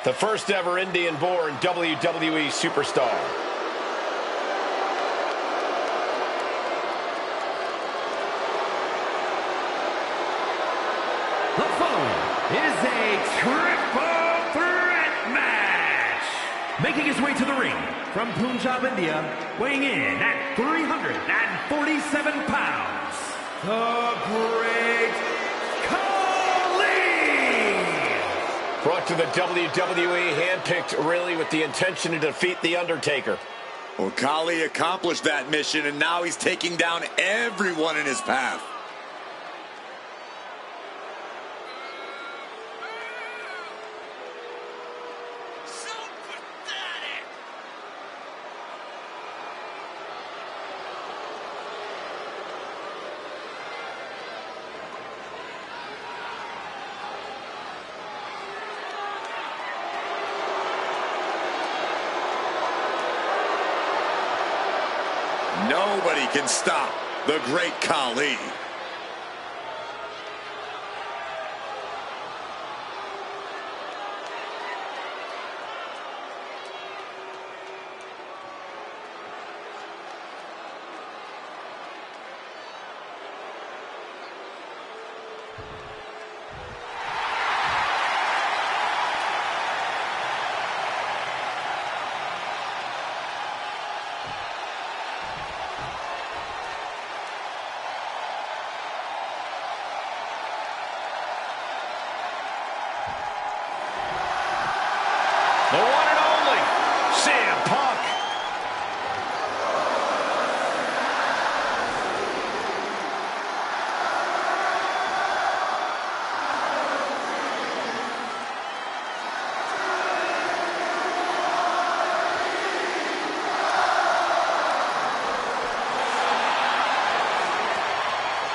The first ever Indian-born WWE superstar. The following is a triple threat match. Making his way to the ring from Punjab, India, weighing in at 347 pounds, the Great Khali. Brought to the WWE, handpicked really with the intention to defeat The Undertaker. Well, Khali accomplished that mission, and now he's taking down everyone in his path. Nobody can stop the Great Khali. The one and only CM Punk.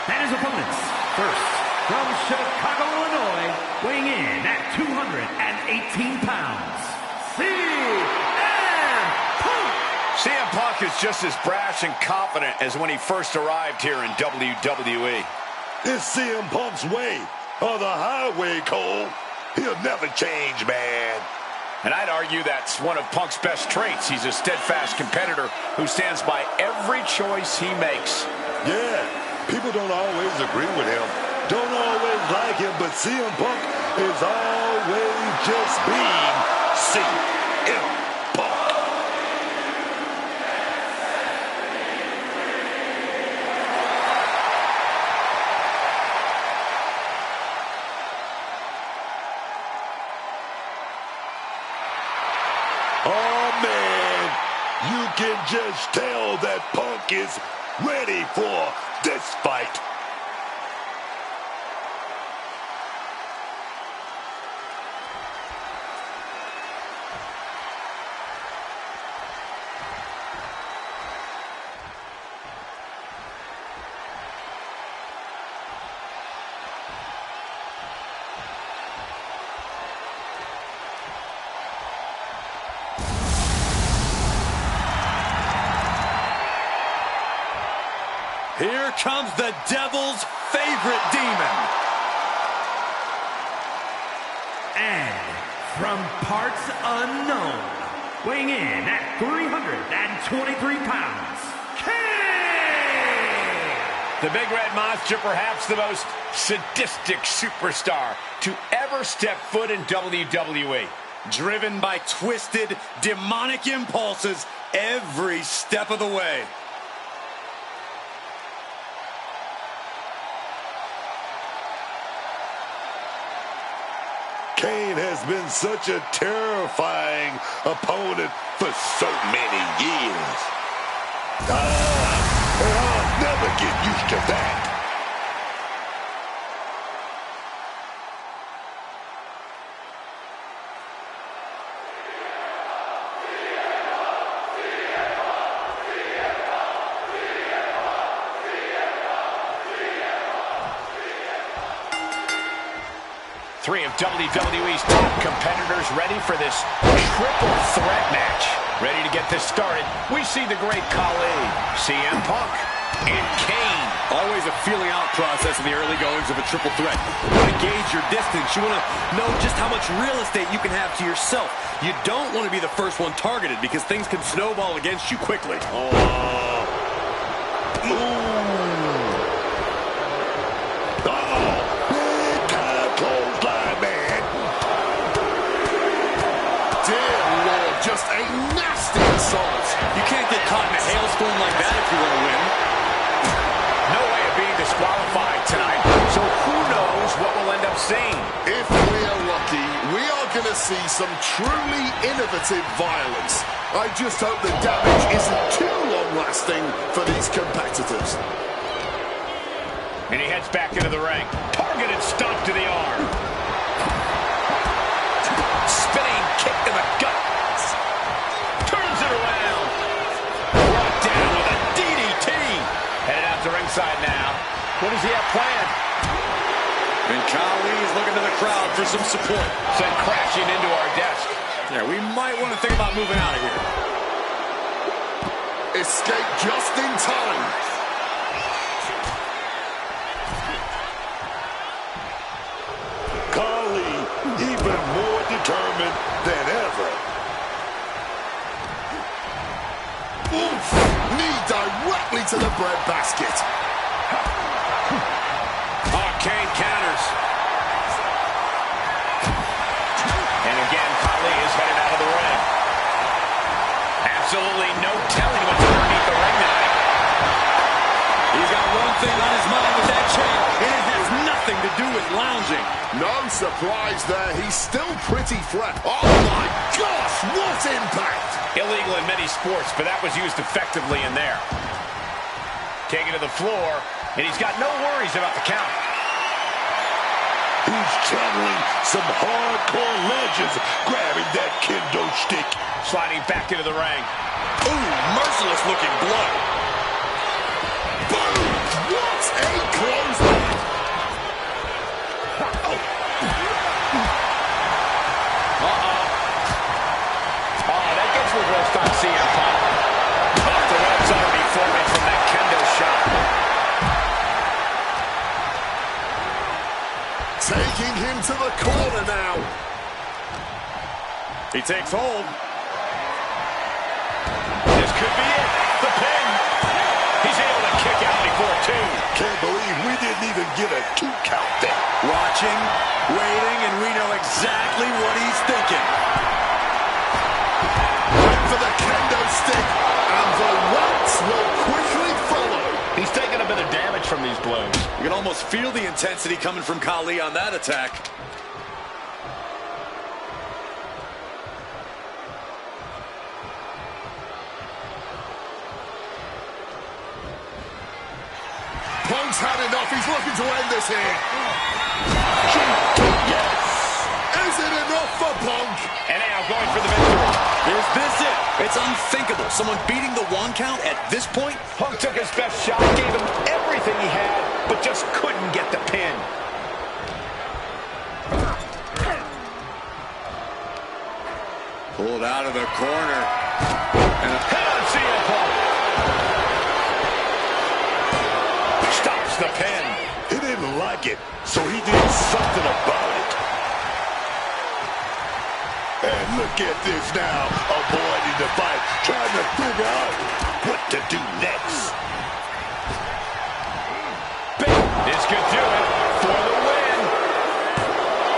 And his opponents, first, from Chicago, Illinois, weighing in at 218 pounds, CM Punk is just as brash and confident as when he first arrived here in WWE. It's CM Punk's way, or the highway, Cole. He'll never change, man. And I'd argue that's one of Punk's best traits. He's a steadfast competitor who stands by every choice he makes. Yeah, people don't always agree with him, don't always like him, but CM Punk is always just being CM Punk. Oh, man, you can just tell that Punk is ready for this fight. Here comes the devil's favorite demon. And from parts unknown, weighing in at 323 pounds, King! The Big Red Monster, perhaps the most sadistic superstar to ever step foot in WWE. Driven by twisted, demonic impulses every step of the way. Kane has been such a terrifying opponent for so many years. I'll never get used to that. Three of WWE's top competitors ready for this triple threat match. Ready to get this started, we see the Great Khali, CM Punk, and Kane. Always a feeling out process in the early goings of a triple threat. You want to gauge your distance. You want to know just how much real estate you can have to yourself. You don't want to be the first one targeted because things can snowball against you quickly. Just a nasty assault. You can't get caught in a hailstorm like that if you want to win. No way of being disqualified tonight, so who knows what we'll end up seeing. If we're lucky, we are going to see some truly innovative violence. I just hope the damage isn't too long-lasting for these competitors. And he heads back into the ring. Targeted stomp to the arm. Spinning kick to the gut. Turns it around. Brought down with a DDT. Headed out to ringside now. What does he have planned? And Khali is looking to the crowd for some support. Sent crashing into our desk. Yeah, we might want to think about moving out of here. Escape just in time. Khali even more determined than ever. Oof! Knee directly to the breadbasket. Kane counters. And again, Khali is headed out of the ring. Absolutely no telling what's underneath the ring tonight. He's got one thing on his mind with that chain, and it has nothing to do with lounging. No surprise there. He's still pretty fresh. Oh, my gosh, what impact! Illegal in many sports, but that was used effectively in there. Taken to the floor, and he's got no worries about the count. He's channeling some hardcore legends, grabbing that kendo stick. Sliding back into the ring. Ooh, merciless looking blow. Boom! What a clothesline! Oh, that gets reversed on CM Punk. Off the ropes already forming from that kendo shot. Taking him to the corner now. He takes hold. This could be it. The pin. He's able to kick out before two. Can't believe we didn't even get a 2 count there. Watching, waiting, and we know exactly what he's thinking. Went for the kendo stick, and the rats will quickly follow. He's taking a bit of damage from these blows. You can almost feel the intensity coming from Khali on that attack. Punk's had enough. He's looking to end this here. Yes! Is it enough for Punk? And now going for the victory. Is this it? It's unthinkable. Someone beating the 1 count at this point? Punk took his best shot, gave him everything he had, but just couldn't get the pin. Pulled out of the corner. And Head on CM Punk. Stops the pin. He didn't like it, so he did something about it. And look at this now, avoiding the fight, trying to figure out what to do next. This could do it for the win.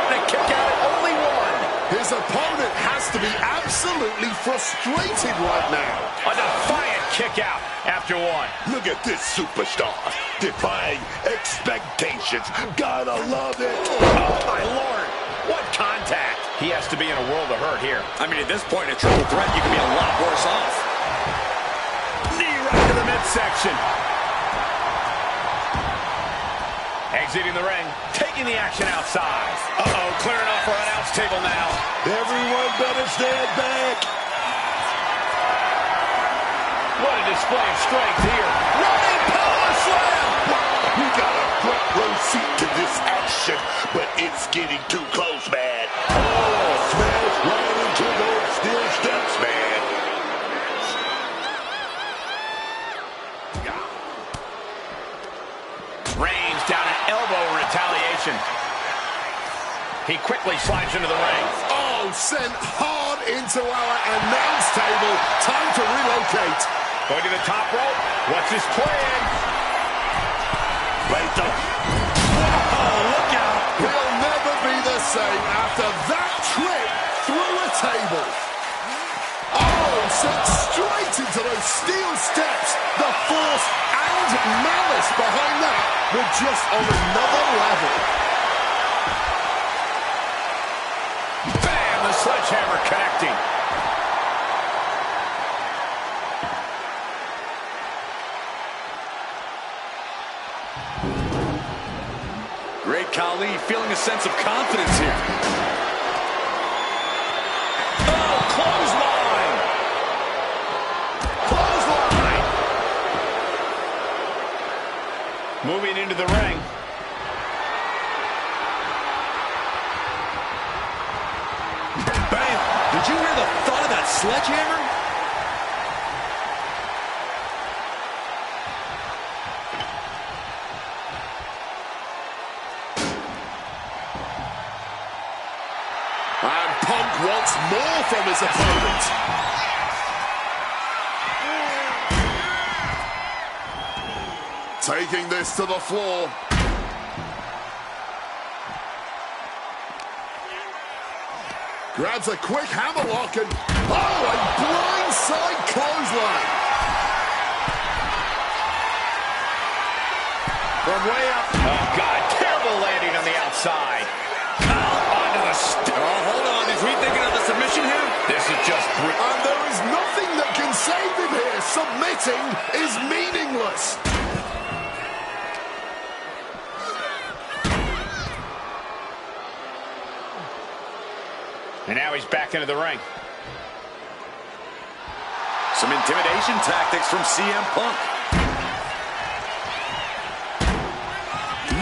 The kick out at only 1. His opponent has to be absolutely frustrated right now. A defiant kick out after 1. Look at this superstar, defying expectations. Gotta love it. Oh, my Lord. What contact. He has to be in a world of hurt here. I mean, at this point, a triple threat, you can be a lot worse off. Knee right to the midsection. Exiting the ring, taking the action outside. Uh-oh, clearing off our announce table now. Everyone better stand back. What a display of strength here. Running power slam. We got a front row seat to this action, but it's getting too close, man. Oh, smash right into those steel steps, man. He quickly slides into the ring. Oh, sent hard into our announce table. Time to relocate. Going to the top rope. What's his plan? Right up. Oh, look out. He'll never be the same after that trip through a table. Oh, sent straight into those steel steps. The force and malice behind that were just on another level. Bam! The sledgehammer connecting. Great Khali feeling a sense of confidence here. Oh, clothesline! Clothesline! Moving into the ring. Bam! Did you hear the thud of that sledgehammer? And Punk wants more from his opponent. Taking this to the floor. Grabs a quick hammerlock and, oh, a blindside clothesline. From way up. Oh, God. Terrible landing on the outside. Onto the Oh, hold on. Is he thinking of the submission here? This is just brutal. And there is nothing that can save him here. Submitting is meaningless. And now he's back into the ring. Some intimidation tactics from CM Punk.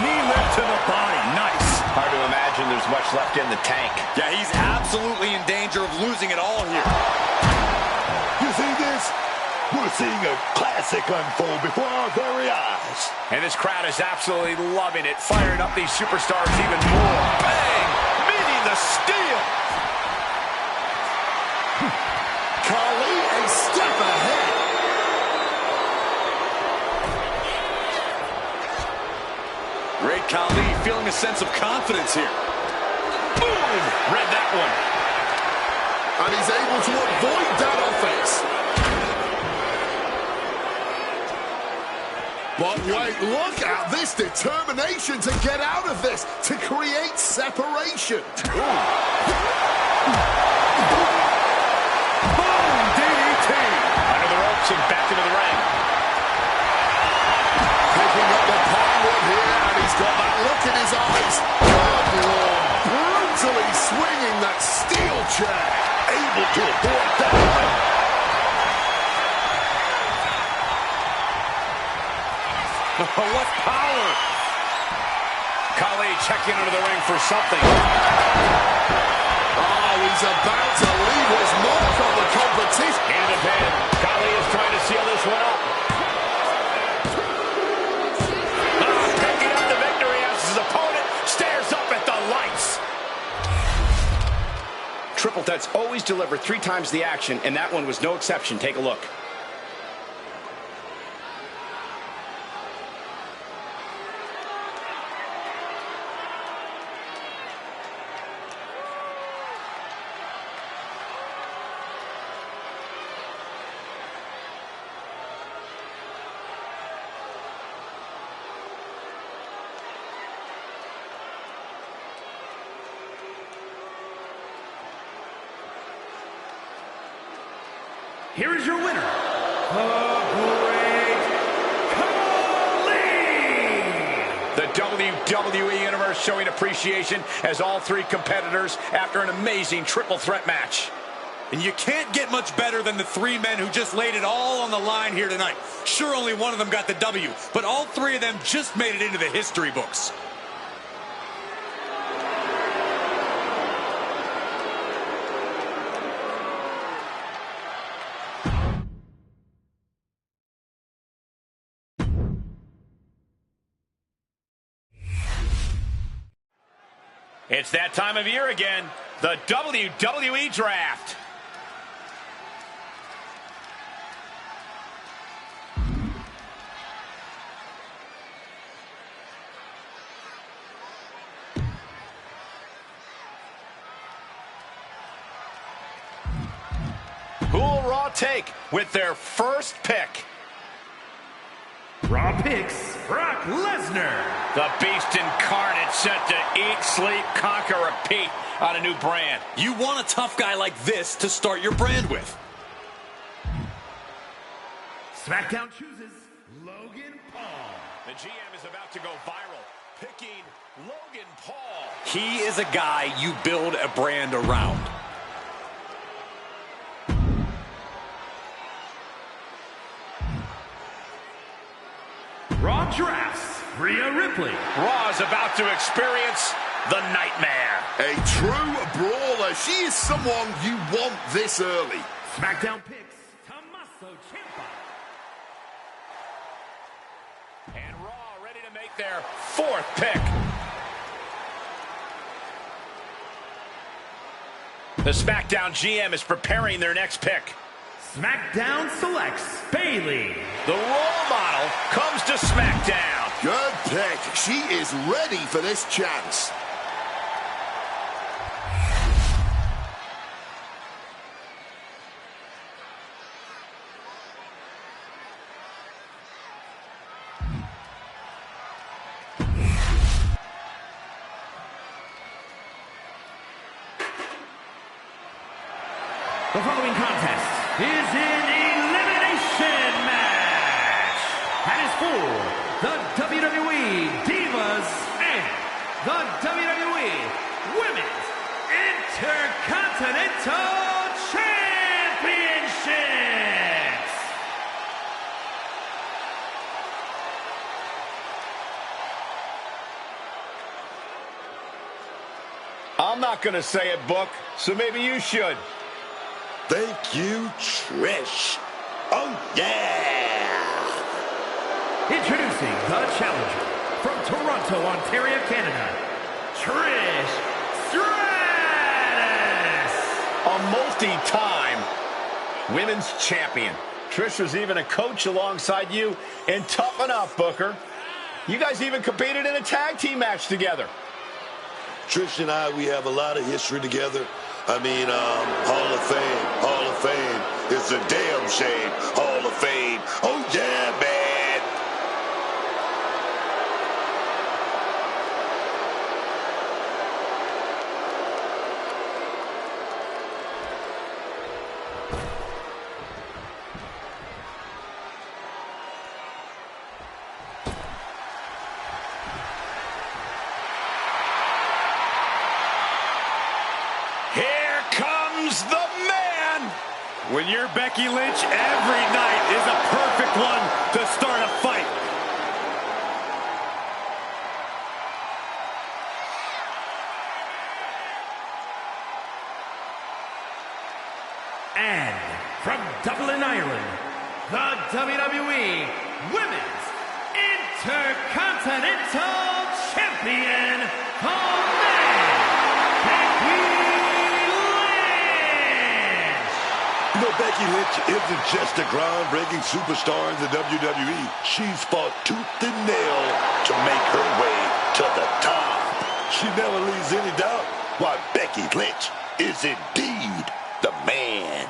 Knee lift to the body. Nice. Hard to imagine there's much left in the tank. Yeah, he's absolutely in danger of losing it all here. You see this? We're seeing a classic unfold before our very eyes. And this crowd is absolutely loving it, firing up these superstars even more. Bang! Meeting the steel. Khali a step ahead. Great Khali feeling a sense of confidence here. Boom! Read that one. And he's able to avoid that offense. But wait, look at this determination to get out of this, to create separation. Boom! DDT! Under the ropes and back into the ring. Picking up the plywood here, and he's got that look in his eyes. Good Lord, brutally swinging that steel chair. Able to avoid that. What power! Khali checking into the ring for something. Oh, he's about to leave his mark on the competition. Into the pin. Khali is trying to seal this one up. Picking up the victory as his opponent stares up at the lights. Triple threats always deliver 3 times the action, and that one was no exception. Take a look. Here is your winner, the Great Khali! The WWE Universe showing appreciation as all 3 competitors after an amazing triple threat match. And you can't get much better than the 3 men who just laid it all on the line here tonight. Sure, only one of them got the W, but all 3 of them just made it into the history books. It's that time of year again, the WWE Draft. Who will Raw take with their first pick? Raw picks Brock Lesnar. The Beast Incarnate set to eat, sleep, conquer, repeat on a new brand. You want a tough guy like this to start your brand with. SmackDown chooses Logan Paul. The GM is about to go viral, picking Logan Paul. He is a guy you build a brand around. Raw drafts Rhea Ripley. Raw is about to experience the nightmare. A true brawler. She is someone you want this early. SmackDown picks Tommaso Ciampa. And Raw ready to make their fourth pick. The SmackDown GM is preparing their next pick. SmackDown selects Bayley. The role model comes to SmackDown. Good pick. She is ready for this chance. The following contest is an elimination match. And is for the WWE Divas and the WWE Women's Intercontinental Championships. I'm not going to say it, Book, so maybe you should. Thank you, Trish. Oh, yeah. Introducing the challenger from Toronto, Ontario, Canada, Trish Stratus. A multi-time women's champion. Trish was even a coach alongside you in Tough Enough, Booker. You guys even competed in a tag team match together. Trish and I, we have a lot of history together. I mean, Hall of Fame, Hall of Fame. It's a damn shame, Hall of Fame. Oh, yeah, man. Here comes the man. When you're Becky Lynch, every night is a perfect one to start a fight. And from Dublin, Ireland, the WWE Women's Intercontinental Champion, the man, Becky Lynch. You know, Becky Lynch isn't just a groundbreaking superstar in the WWE. She's fought tooth and nail to make her way to the top. She never leaves any doubt why Becky Lynch is indeed the man.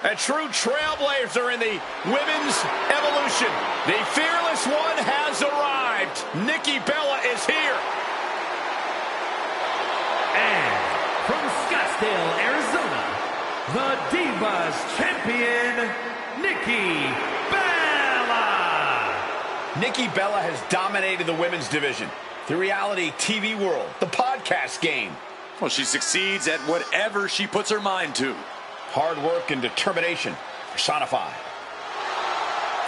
A true trailblazer in the women's evolution. The fearless one has arrived. Nikki Bella is here. And from Scottsdale, Arizona, the Divas Champion, Nikki Bella. Nikki Bella has dominated the women's division, the reality TV world, the podcast game. Well, she succeeds at whatever she puts her mind to. Hard work and determination personified.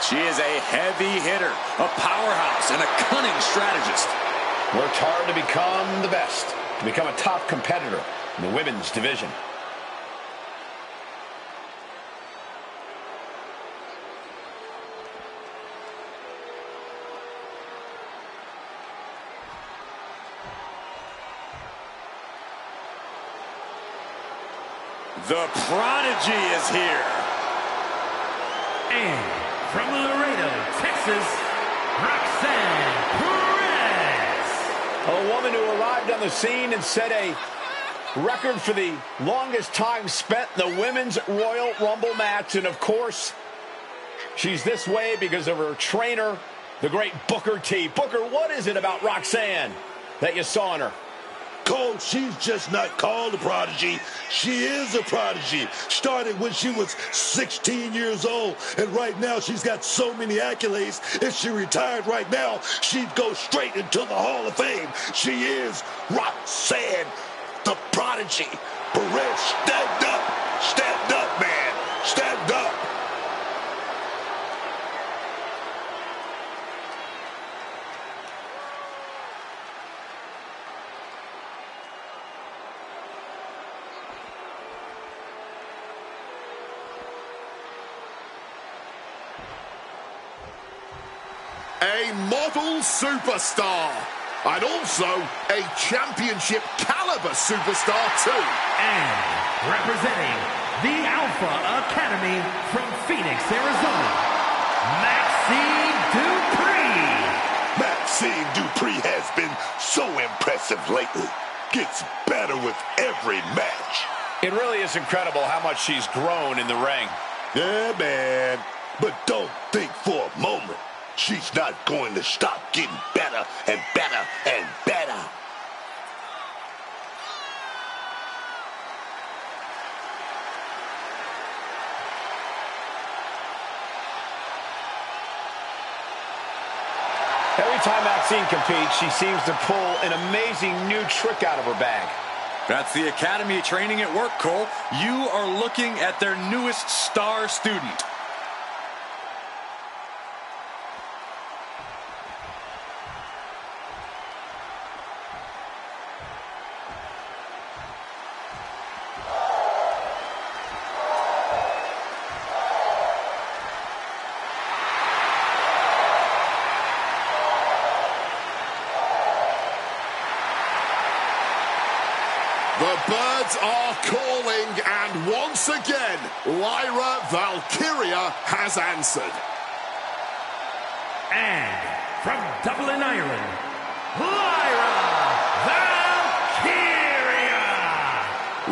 She is a heavy hitter, a powerhouse, and a cunning strategist. Worked hard to become the best, to become a top competitor in the women's division. The Prodigy is here. And from Laredo, Texas, Roxanne Perez. A woman who arrived on the scene and set a record for the longest time spent in the Women's Royal Rumble match. And of course, she's this way because of her trainer, the great Booker T. Booker, what is it about Roxanne that you saw in her? Cole, she's just not called a prodigy. She is a prodigy. Started when she was 16 years old, and right now she's got so many accolades. If she retired right now, she'd go straight into the Hall of Fame. She is Roxanne, the prodigy. Perez, stand up. Stand up, man. Stand up. A model superstar, and also a championship caliber superstar too. And representing the Alpha Academy from Phoenix, Arizona, Maxine Dupree. Maxine Dupree has been so impressive lately. Gets better with every match. It really is incredible how much she's grown in the ring. Yeah, man. But don't think for a moment she's not going to stop getting better and better and better. Every time Maxine competes, she seems to pull an amazing new trick out of her bag. That's the Academy training at work, Cole. You are looking at their newest star student. The birds are calling, and once again, Lyra Valkyria has answered. And from Dublin, Ireland, Lyra Valkyria.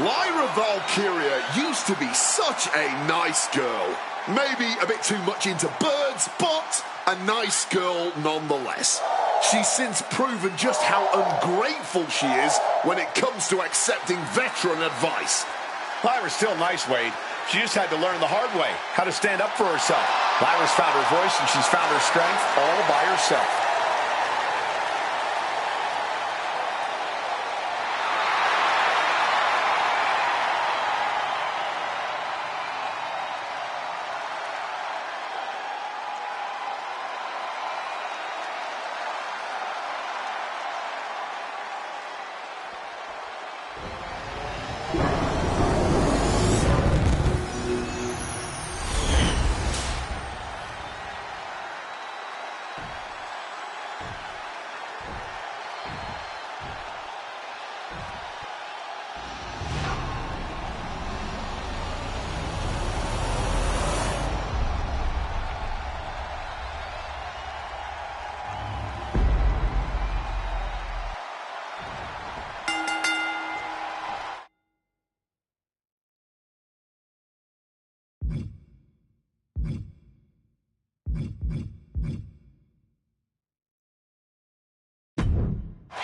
Lyra Valkyria used to be such a nice girl. Maybe a bit too much into birds, but a nice girl nonetheless. She's since proven just how ungrateful she is when it comes to accepting veteran advice. Lyra's still nice, Wade. She just had to learn the hard way how to stand up for herself. Lyra's found her voice and she's found her strength all by herself.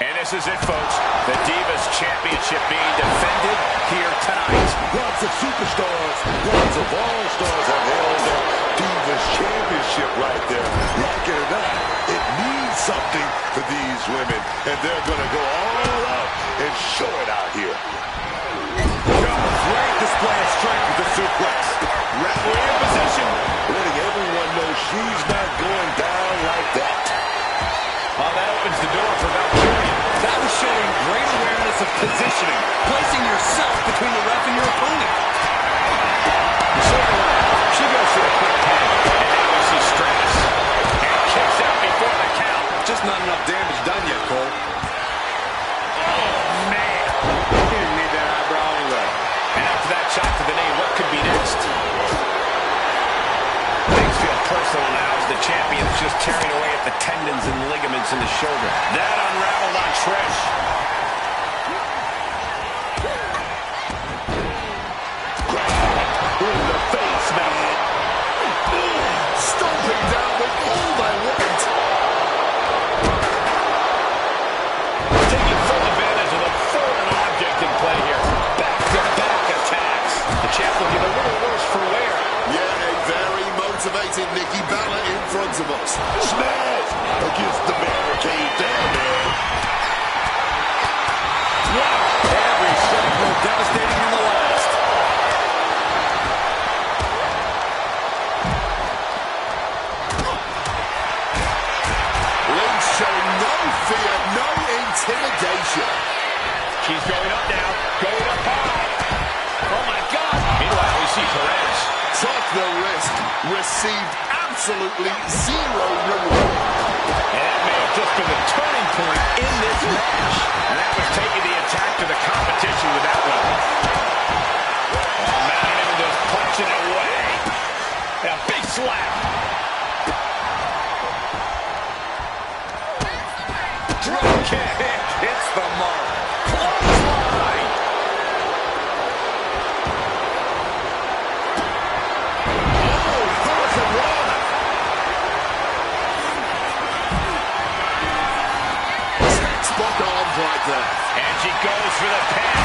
And this is it, folks. The Divas Championship being defended here tonight. Lots of superstars, lots of all-stars have held the Divas Championship right there. Like it or not, it means something for these women, and they're going to go all out and show it out here. Great display of strength with the suplex. Referee in position, letting everyone know she's not going down like that. Well, that opens the door for Valkyria. That was showing great awareness of positioning, placing yourself between the ref and your opponent. She goes for a quick pin, and now we see Stratus. And kicks out before the count. Just not enough damage done yet, Cole. Oh, man. He didn't need that eyebrow anyway. And after that shot to the just tearing away at the tendons and ligaments in the shoulder. That unraveled on Trish. In the face, man. Stomping down with all their weight. Taking full advantage of the foreign object in play here. Back-to-back attacks. The champ will get a little worse for wear. Yeah, a very motivated Nikki Bella in front of us. Smash against the barricade down there. Wow. Every shot more devastating than the last. Lynch showing no fear, no intimidation. She's going up now. Going up high. Oh, my God. Meanwhile, we see Perez. Took the risk, received absolutely zero reward. And that may have just been the turning point in this match. And that was taking the attack to the competition with that one. Oh, man, just punching it away. A big slap. Drop kick hits the mark. Clothesline. Oh, Hurricane Rana. Textbook arms right there. And she goes for the pin.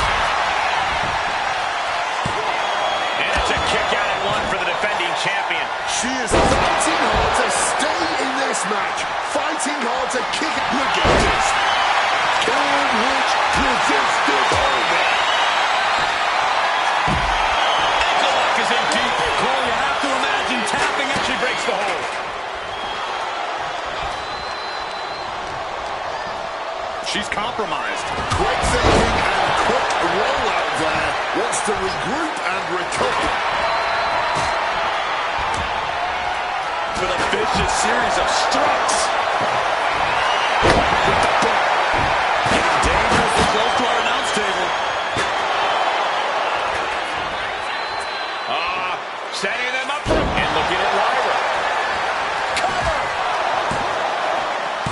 And it's a kick out at one for the defending champion. She is fighting hard to stay in this match. Fighting hard to kick it. Look at this. Can Rich presents this over? Ankle lock is in deep. Cole, you have to imagine tapping as she breaks the hold. She's compromised. Quick thinking and quick rollout there. Wants to regroup and recover. With a vicious series of strikes. With the foot. Getting dangerously close to our announce table. Setting them up and looking at Lyra. Cover.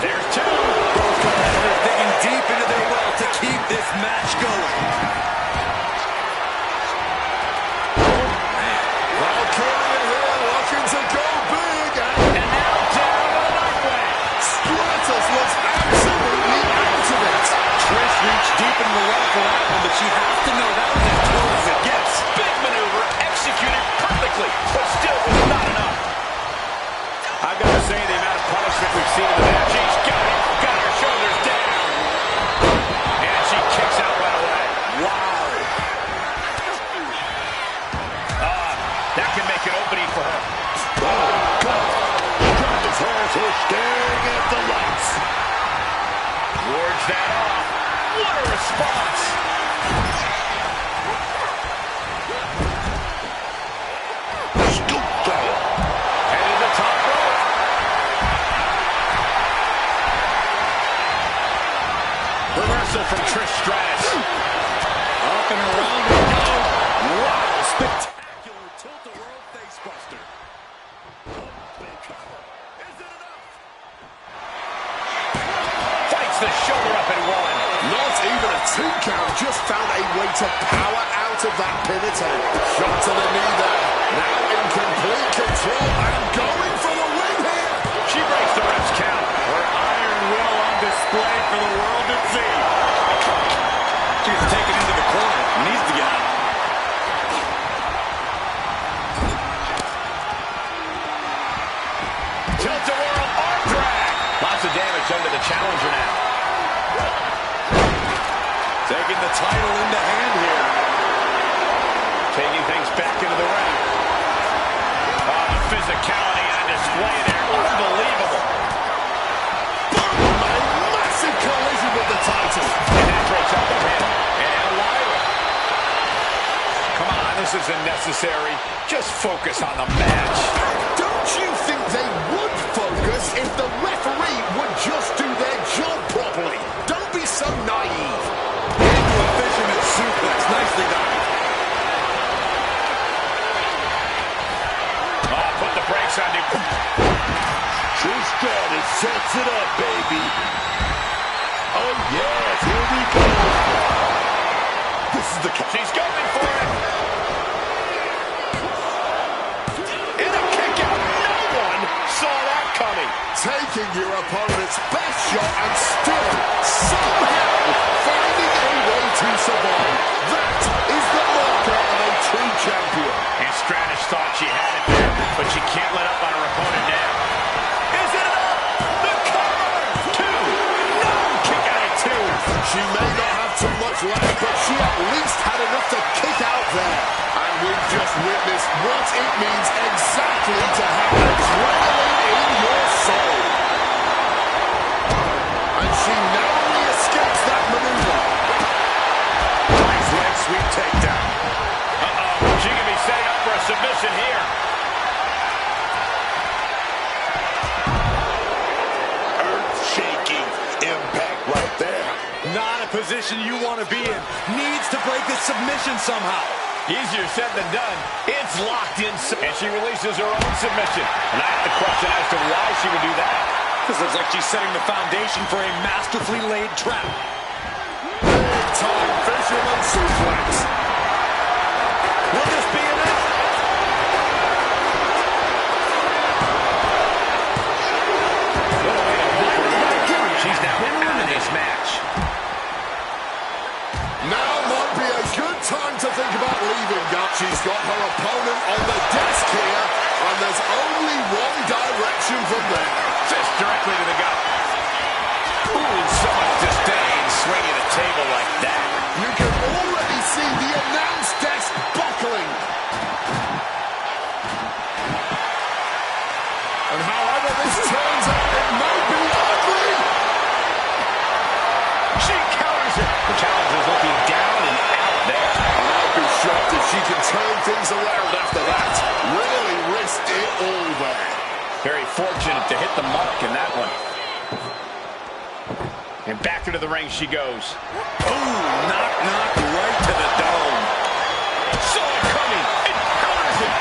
There's two. Both competitors digging deep into their well to keep this match going. Valkyria here looking to go big. And now down to the nightway. Stratus looks absolutely out of it. Trish reached deep into the well for that one, but she has to know that was as close as it gets. Big maneuver executed perfectly, but still was not enough. I've got to say, the amount of punishment we've seen in the match, she's got it, got her shoulders down. And she kicks out right away. Wow. That can make an opening for her. His hands are staring at the lights. Wards that off. What a response. Scoop down. Headed to the top rope. Reversal from Trish Stratus. Up and around we go. Wow, spectacular tilt-a-whirl facebuster. Fights the shoulder up and one. Not even a 2 count, just found a way to power out of that pin attempt. Shot to the knee there. Now in complete control and going for the win here. She breaks the ref's count. Her iron will on display for the world to see. She's taken into the corner. Needs to get out. Tilt-a-whirl arm drag. Lots of damage under the challenger now. Taking the title into hand here. Taking things back into the ring. Oh, the physicality on display there. Unbelievable. Boom! A massive collision with the title. And that breaks up the pin. And Lyra. Come on, this isn't necessary. Just focus on the match. Don't you think they would focus if the referee would just do their job properly? Don't be so naive. Into a fisherman's suplex. Nicely done. Oh, put the brakes on you. Trish Stratus sets it up, baby. Oh, yes, here we go. This is the... She's going for it. And a kick out. No one saw that coming. Taking your opponent's best shot and still somehow finding a way to survive. That is the marker of a true champion. And Stratus thought she had it there, but she can't let up on her opponent now. Is it enough? The cover! Two! No! Kick out at two! She may not have too much left, but she at least had enough to kick out there. And we've just witnessed what it means exactly to have adrenaline in your soul. And she narrowly escapes that maneuver. Nice leg sweep takedown. She can be setting up for a submission here. Earth-shaking impact right there. Not a position you want to be in. Needs to break the submission somehow. Easier said than done. It's locked in. And she releases her own submission. And I have the question as to why she would do that. This looks like she's setting the foundation for a masterfully laid trap. Big-time fisherman suplex. Will this be enough? She's now out of this match. Now might be a good time to think about leaving, Gut. She's got her opponent on the desk here, and there's only one direction from there. Fist directly to the gut. Ooh, so much disdain swinging a table like that. You can already see the announce desk buckling. And however this turns out, it may be ugly. She counters it. The challenge is looking down and out there. I'll be shocked if she can turn things around after that. Really risked it all there. Very fortunate to hit the mark in that one. And back into the ring she goes. Ooh, knock right to the dome. Saw it coming. It counters it.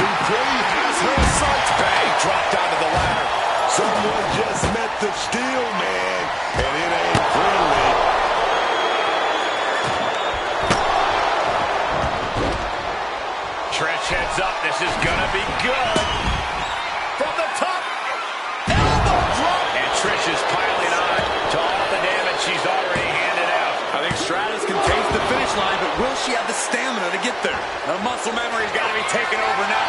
Dupree has her sights Bang, dropped onto the ladder. Someone just met the steel man, and it ain't friendly. Trish heads up. This is gonna be good. From the top. Elbow drop. And Trish is piling on to all the damage she's already handed out. I think Stratus can taste the finish line, but will she have the stamina to get there? The muscle memory's got to be taken over now.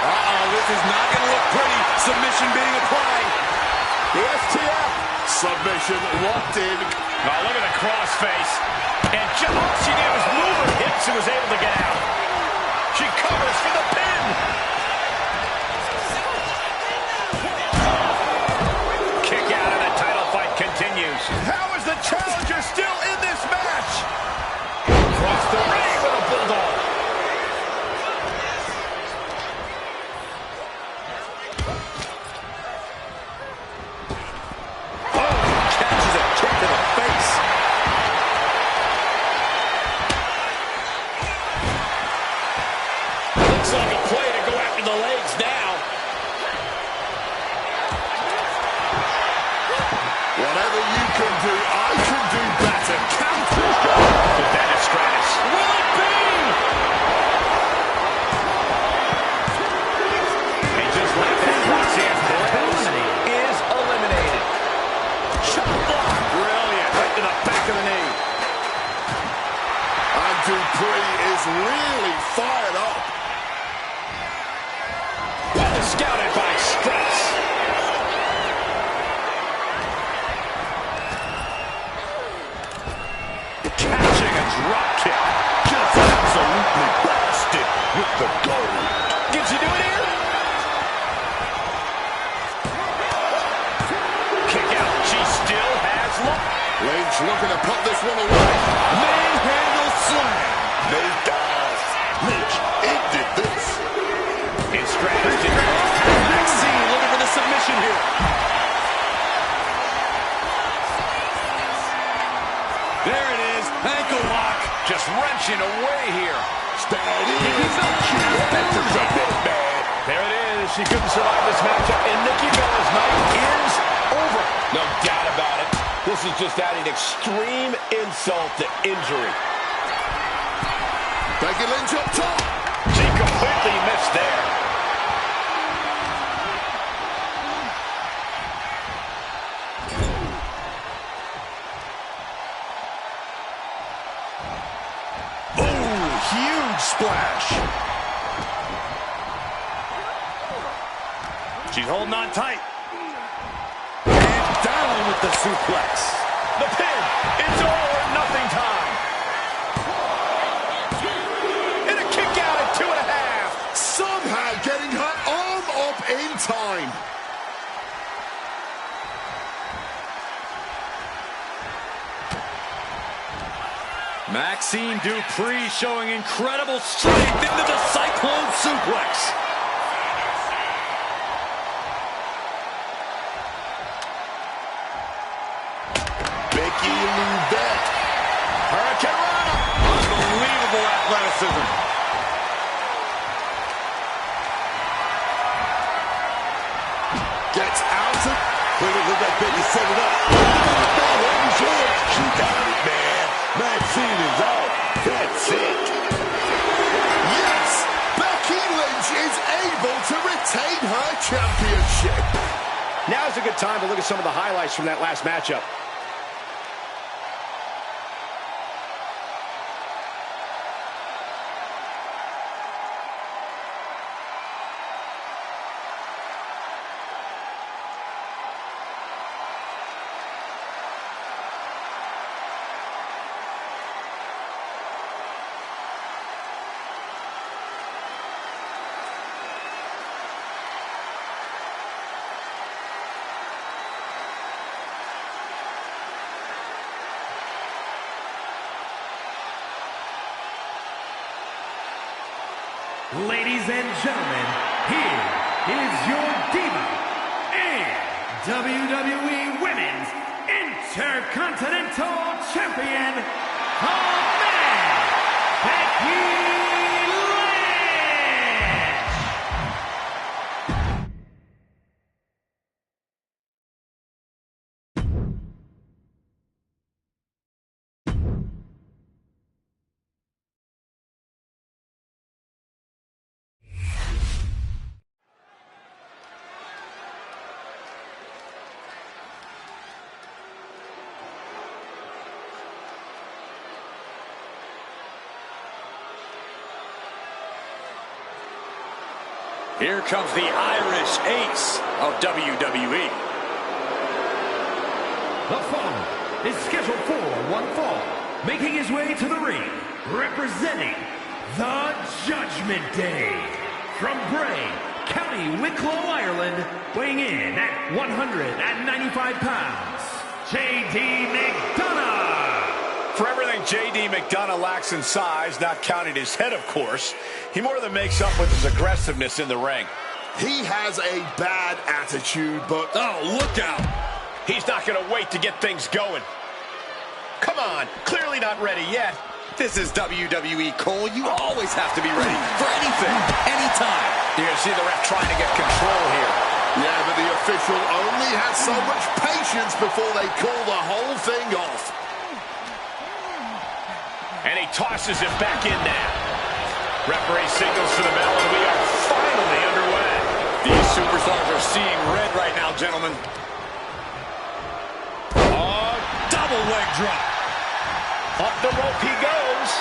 This is not going to look pretty. Submission being applied. The STF. Submission locked in. Oh, look at the crossface. And all she did was move her hips and was able to get out. She covers for the pin. Kick out and the title fight continues. How is the challenger still in this match? Across the ring with a bulldog. Catches a kick to the face. Looks like a play to go after the legs now. Whatever you can do, I can do better. Counter. But that is Stratus. Will it be? And just like that, Roxanne Perez is eliminated. Chop block. Brilliant. Right to the back of the knee. And Dupree is really fired up. Well scouted by Stratus. Catching a drop kick. Just absolutely blasted with the gold. Can she do it here? Kick out. She still has luck. Lynch looking to put this one away. Manhandle slam. Nate dies. Lynch ended this. And Stratus did Next scene, looking for the submission here. There it is. Ankle lock. just wrenching away here. That is. She has a bit bad. There it is. She couldn't survive this matchup, and Nikki Bella's night is over. No doubt about it. This is just adding extreme insult to injury. Becky Lynch up top. She completely missed there. Oh, huge splash. She's holding on tight. And down with the suplex. The pin. It's all or nothing time. And a kick out at 2.5. Somehow getting her arm up in time. Maxine Dupree showing incredible strength into the Cyclone Suplex. Becky Lynch. Hurricane Rana. Unbelievable athleticism. Gets out of... Look like Becky set it up. She got it, man. Maxine is out. That's it. Yes! Becky Lynch is able to retain her championship. Now's a good time to look at some of the highlights from that last matchup. Ladies and gentlemen, here is your Diva and WWE Women's Intercontinental Champion, Becky Lynch! Here comes the Irish ace of WWE. The following is scheduled for one fall, making his way to the ring, representing the Judgment Day, from Bray, County Wicklow, Ireland, weighing in at 195 pounds, J.D. McDonough. For everything J.D. McDonough lacks in size, not counting his head, of course, he more than makes up with his aggressiveness in the ring. He has a bad attitude, but... Oh, look out! He's not going to wait to get things going. Come on, clearly not ready yet. This is WWE, Cole. You always have to be ready for anything, anytime. You're going to see the ref trying to get control here. Yeah, but the official only has so much patience before they call the whole thing off. And he tosses it back in now. Referee signals for the bell, and we are finally underway. These superstars are seeing red right now, gentlemen. Oh, double leg drop. Up the rope he goes.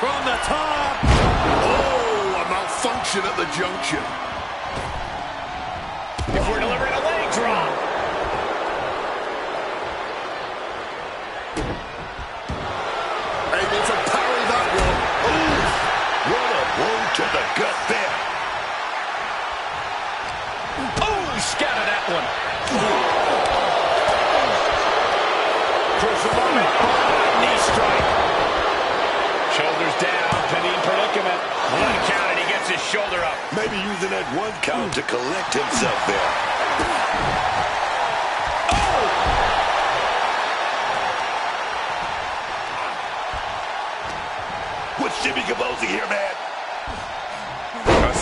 From the top. Oh, a malfunction at the junction. Before delivering a leg drop. Able to parry that one. Ooh, what a blow to the gut there. Oh, scattered that one. Crucial moment. Knee strike. Shoulders down. Pinning predicament. One count and he gets his shoulder up. Maybe using that one count to collect himself there. Oh! What's Jimmy composing here, man?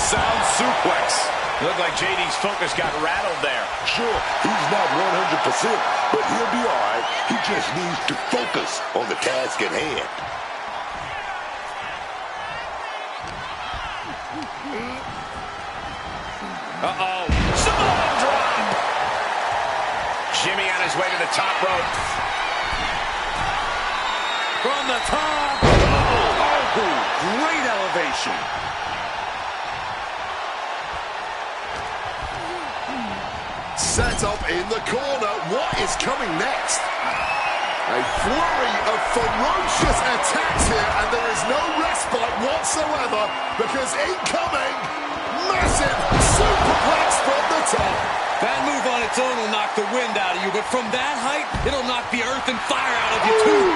sound suplex. Looked like JD's focus got rattled there. Sure, he's not 100%, but he'll be all right. He just needs to focus on the task at hand. Uh-oh. Samoan drop. Jimmy on his way to the top rope. From the top. Oh, great elevation. Set up in the corner. What is coming next? A flurry of ferocious attacks here, and there is no respite whatsoever because incoming, massive superplex from the top. That move on its own will knock the wind out of you, but from that height, it'll knock the earth and fire out of you, too.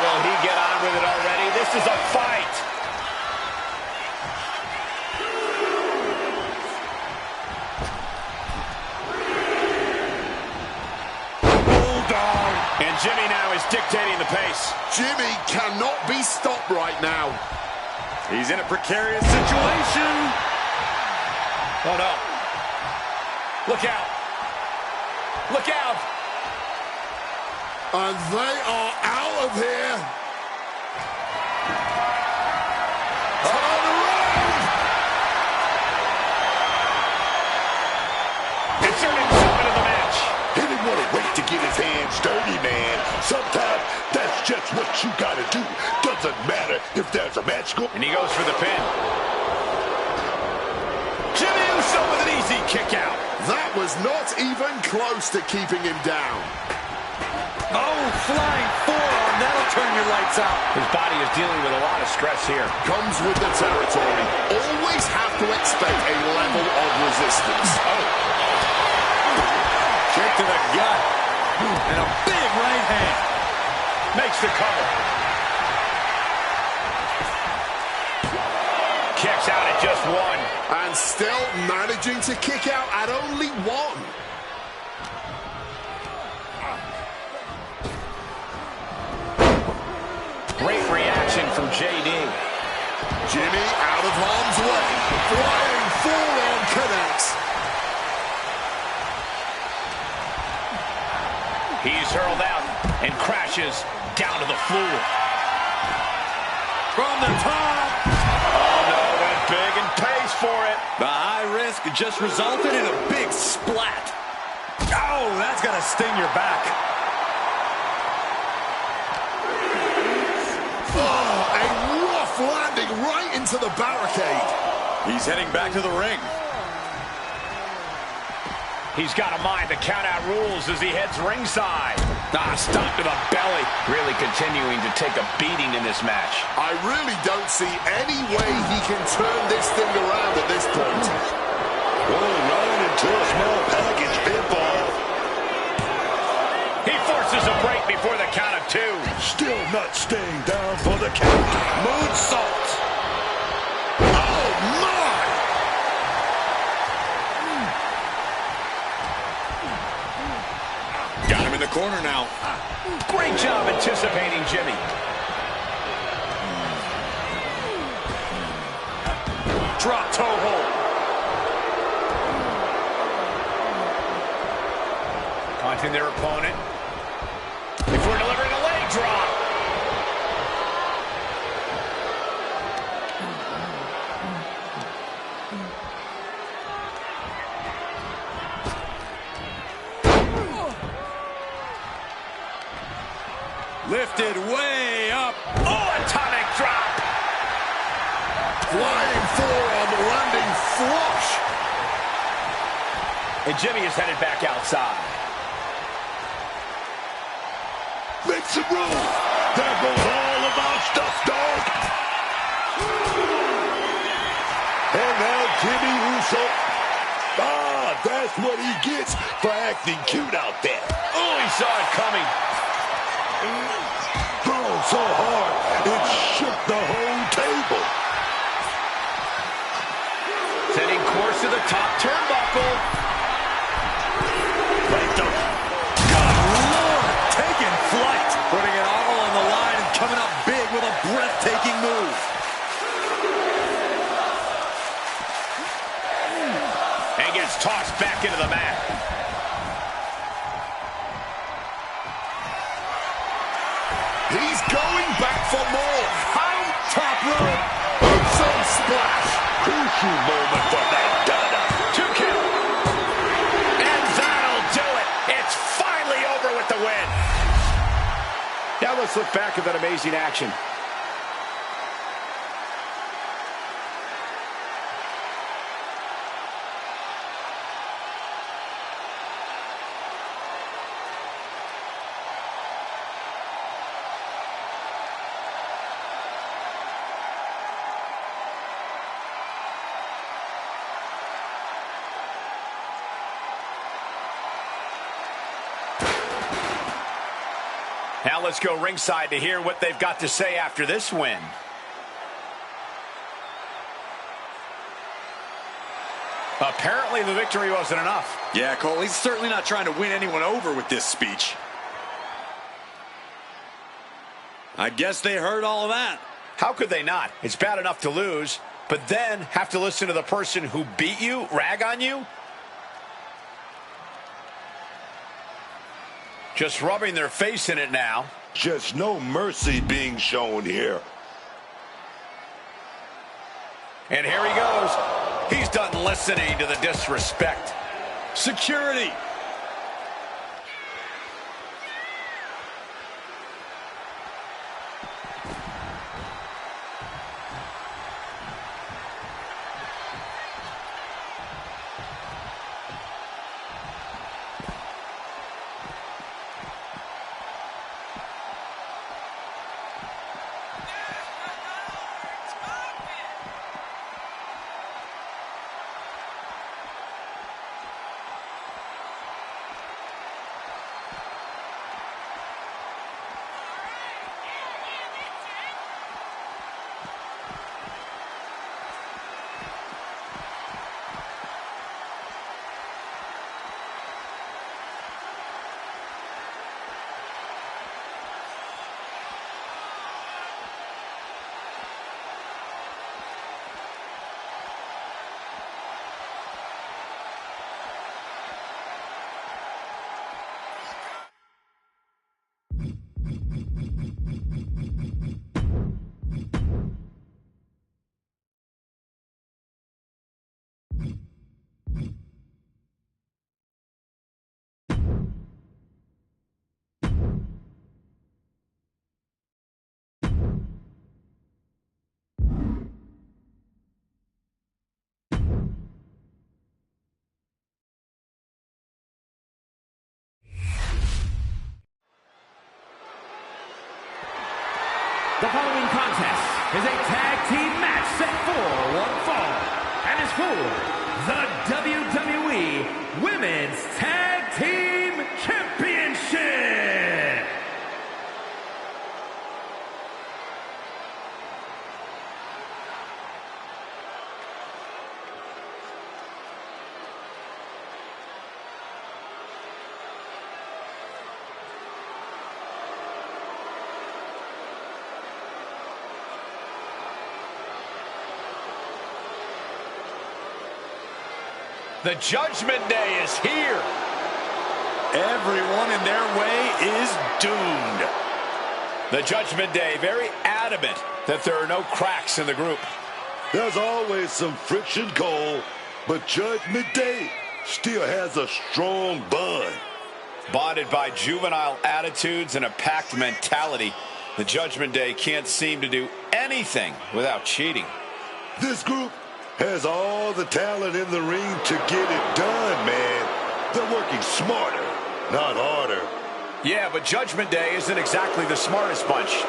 Will he get on with it already? This is a fight. Bulldog. And Jimmy now is dictating the pace. Jimmy cannot be stopped right now. He's in a precarious situation. Oh, no. Look out. Look out. And they are out of here. Turn around. Inserting himself into the match. He didn't want to wait to get his hands dirty, man. Sometimes that's just what you got to do. Doesn't matter if there's a match going. And he goes for the pin. Jimmy Uso with an easy kick out. That was not even close to keeping him down. Oh, flying forearm. That'll turn your lights out. His body is dealing with a lot of stress here. Comes with the territory. Always have to expect a level of resistance. Oh. Kick to the gut. And a big right hand. Makes the cover. Kicks out at just one. And still managing to kick out at only one. Great reaction from JD. Jimmy out of harm's way. Flying forearm connects. He's hurled out and crashes down to the floor. From the top. Oh, no, went big and pays for it. The high risk just resulted in a big splat. Oh, that's going to sting your back. Oh, a rough landing right into the barricade. He's heading back to the ring. He's got to mind the count-out rules as he heads ringside. Stop to the belly. Really continuing to take a beating in this match. I really don't see any way he can turn this thing around at this point. Running into a small package pinfall. He forces a break before the count of two. Still not staying down for the count. Moonsault. Oh, my! Got him in the corner now. Great job anticipating Jimmy. Drop toe hold. Taunting their opponent. Before delivering a leg drop. Lifted way up. Oh, atomic drop. Flying forearm landing flush. And Jimmy is headed back outside. Make some room. There goes all of our stuff, dog. And now Jimmy Uso. That's what he gets for acting cute out there. Oh, he saw it coming. Thrown so hard, it shook the whole table. Setting course to the top turnbuckle. Right the... Good Lord, taking flight. Putting it all on the line and coming up big with a breathtaking move. gets tossed back into the mat. He's going back for more. How top rope. Boom splash. Crucial moment for McDonough. 2 count. And that'll do it. It's finally over with the win. Now let's look back at that amazing action. Now let's go ringside to hear what they've got to say after this win. Apparently the victory wasn't enough. Yeah, Cole, he's certainly not trying to win anyone over with this speech. I guess they heard all of that. How could they not? It's bad enough to lose, but then have to listen to the person who beat you rag on you? Just rubbing their face in it now. Just no mercy being shown here. And here he goes. He's done listening to the disrespect. Security. The following contest is a tag team match set for one fall and is for the WWE Women's Tag Team Championship. The Judgment Day is here. Everyone in their way is doomed. The Judgment Day very adamant that there are no cracks in the group. There's always some friction, Cole, but Judgment Day still has a strong bond. Bonded by juvenile attitudes and a packed mentality, the Judgment Day can't seem to do anything without cheating. This group has all the talent in the ring to get it done, man. They're working smarter, not harder. Yeah, but Judgment Day isn't exactly the smartest bunch.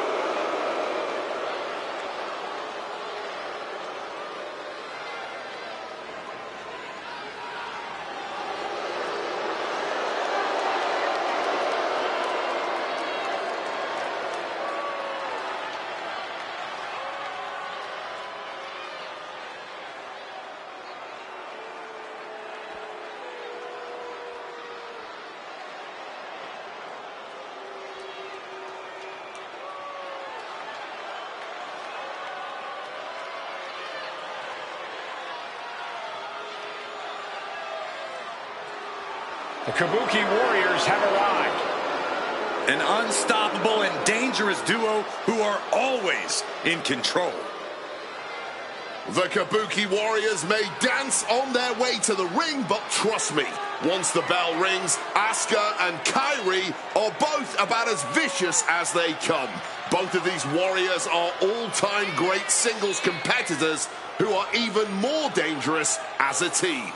The Kabuki Warriors have arrived. An unstoppable and dangerous duo who are always in control. The Kabuki Warriors may dance on their way to the ring, but trust me, once the bell rings, Asuka and Kairi are both about as vicious as they come. Both of these warriors are all-time great singles competitors who are even more dangerous as a team.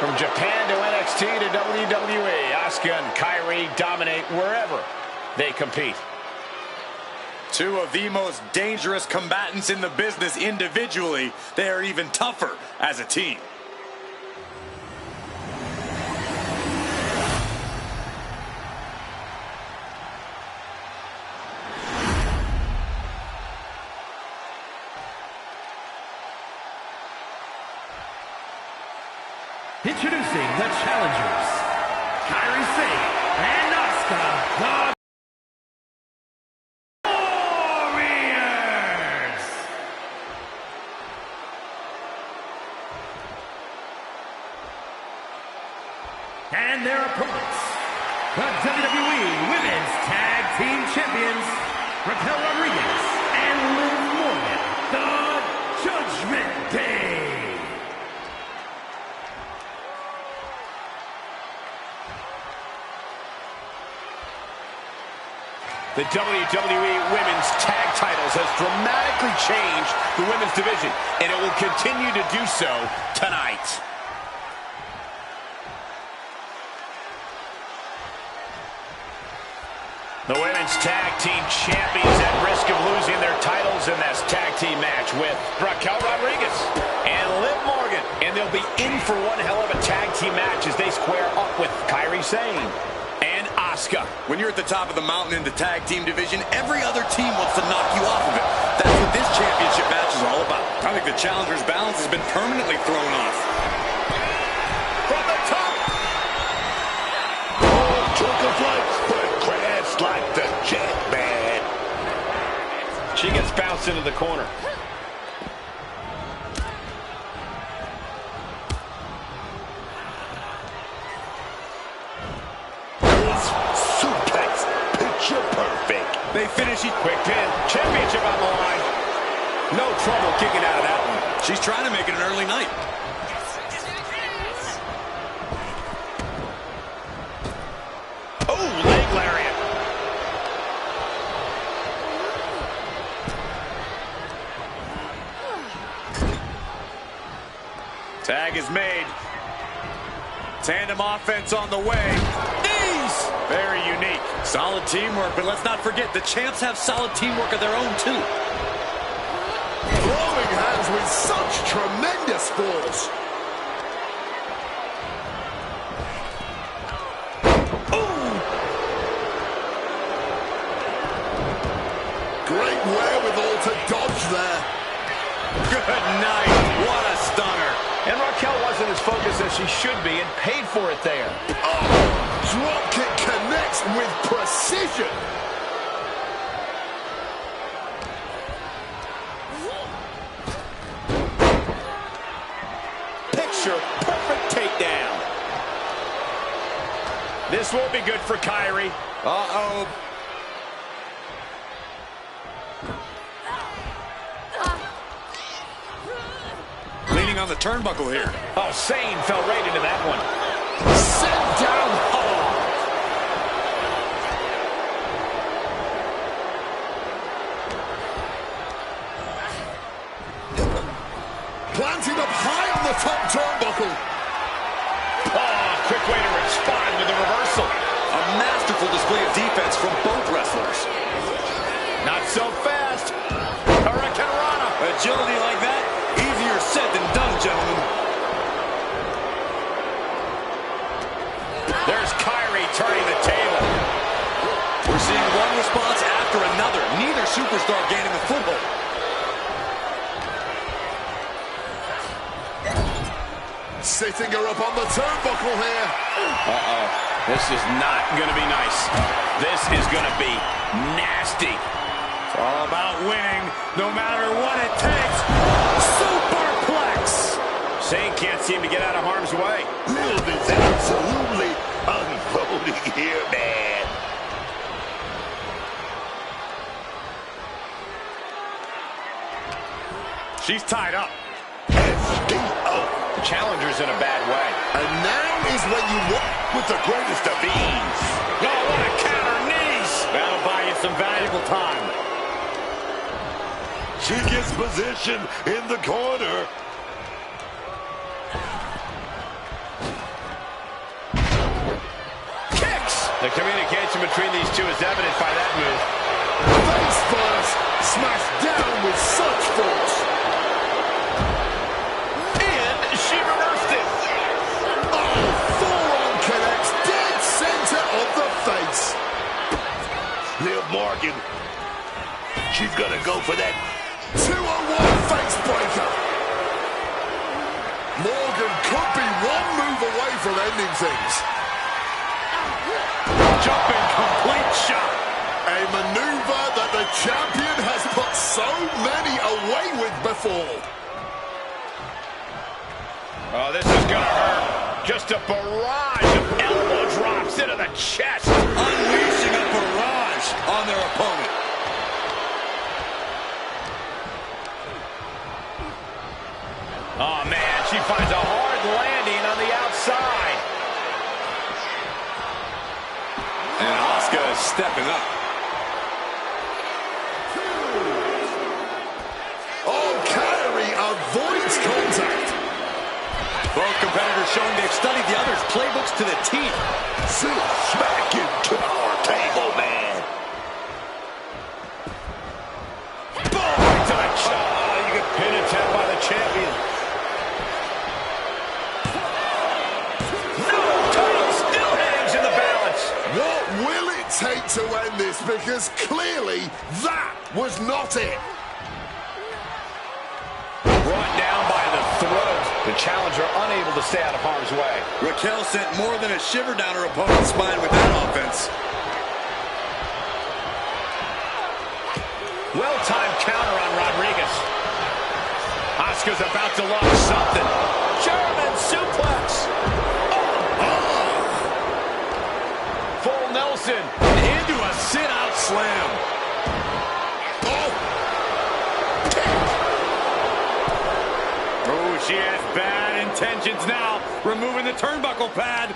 From Japan to NXT to WWE, Asuka and Kairi dominate wherever they compete. Two of the most dangerous combatants in the business individually. They are even tougher as a team. Introducing the challengers, Kairi Sane and Asuka, the Warriors. And their opponents, the WWE Women's Tag Team Champions, Raquel Rodriguez and Liv Morgan, the Judgment Day. The WWE Women's Tag Titles has dramatically changed the women's division, and it will continue to do so tonight. The Women's Tag Team Champions at risk of losing their titles in this tag team match with Raquel Rodriguez and Liv Morgan. And they'll be in for one hell of a tag team match as they square up with Kairi Sane and Asuka. When you're at the top of the mountain in the tag team division, every other team wants to knock you off of it. That's what this championship match is all about. I think the challenger's balance has been permanently thrown off. From the top! Oh, took a flight, but crashed like the jet, man. She gets bounced into the corner. Suplex, picture perfect. They finish it. Quick pin. Championship on the line. No trouble kicking out of that one. She's trying to make it an early night. Oh, leg lariat. Tag is made. Tandem offense on the way. Knees! Very unique. Solid teamwork, but let's not forget, the champs have solid teamwork of their own, too. Throwing hands with such tremendous force. Great wherewithal to dodge there. Good night. What a stunner. And Raquel wasn't as focused as she should be and paid for it there. Oh, drop kick connects with precision. Picture perfect takedown. This won't be good for Kairi. Uh-oh. Leaning on the turnbuckle here. Oh, Sane fell right into that one. Sent down hard. Planting up high on the top turnbuckle. Oh, quick way to respond with a reversal. A masterful display of defense from both wrestlers. Not so fast. Hurricane Rana. Agility like that, easier said than done, gentlemen. superstar gaining the foothold. Sitting her up on the turnbuckle here. Uh-oh. This is not going to be nice. This is going to be nasty. It's all about winning, no matter what it takes. Superplex. Shane can't seem to get out of harm's way. Liv is absolutely unfolding here, man. She's tied up. The challenger's in a bad way. And now is when you walk With the greatest of ease. Oh, what a counter knees. That'll buy you some valuable time. She gets position in the corner. Kicks. The communication between these two is evident by that move. face first, smashed down with such force. And she reversed it. Oh, forearm connects dead center of the face. Liv Morgan. She's going to go for that. 2-on-1 face breaker. Morgan could be one move away from ending things. Jumping complete shot. A maneuver that the champion has put so many away with before. Oh, this is going to hurt. Just a barrage of elbow drops into the chest. Unleashing a barrage on their opponent. Oh, man, she finds a hard landing on the outside. And Asuka is stepping up. Oh, Kairi avoids contact. Both competitors showing they've studied the other's playbooks to the teeth. Sit smack into our table, man. Boom! To the chest. Oh, you get pin attempt by the champion. No! Title still hangs in the balance. What will it take to end this? Because clearly that was not it. Brought down by the throat. The challenger unable to stay out of harm's way. Raquel sent more than a shiver down her opponent's spine with that offense. Well-timed counter on Rodriguez. Asuka's about to launch something. German suplex. Full Nelson. Into a sit-out slam. Oh, she has bad intentions now. Removing the turnbuckle pad.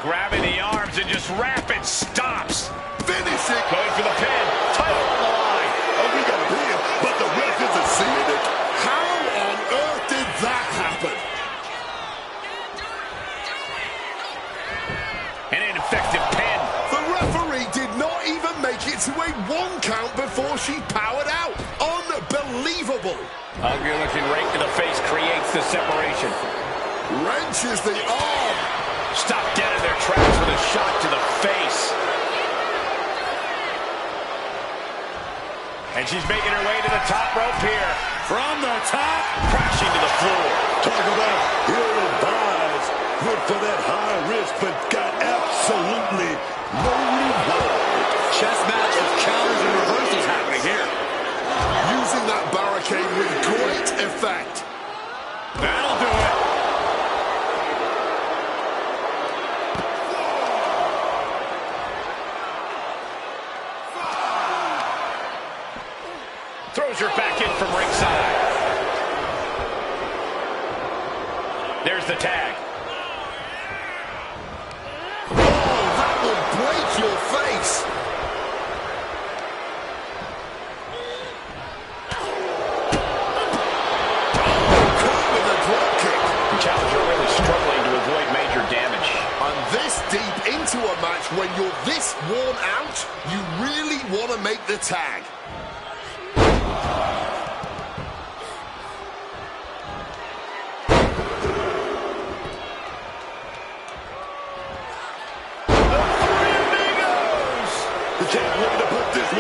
Grabbing the arms and just rapid stops. Finish it. Going for the pin. Title on the line. Oh, we got a pin, but the ref isn't seeing it. How on earth did that happen? An ineffective pin. The referee did not even make it to a 1 count before she powered out. Unbelievable. Ugly looking rake to the face creates the separation. Wrenches the arm. Stopped dead in their tracks with a shot to the face. And she's making her way to the top rope here. From the top. Crashing to the floor. Talk about ill-advised. Went for that high risk, but got absolutely no reward. Chess match with counters and reversals happening here. Using that barricade with great effect. That'll do it. Throws her back in from ringside. There's the tag. Oh, that will break your face. Caught with a drop kick. The challenger really struggling to avoid major damage. And this deep into a match, when you're this worn out, you really want to make the tag. The champ looking to put this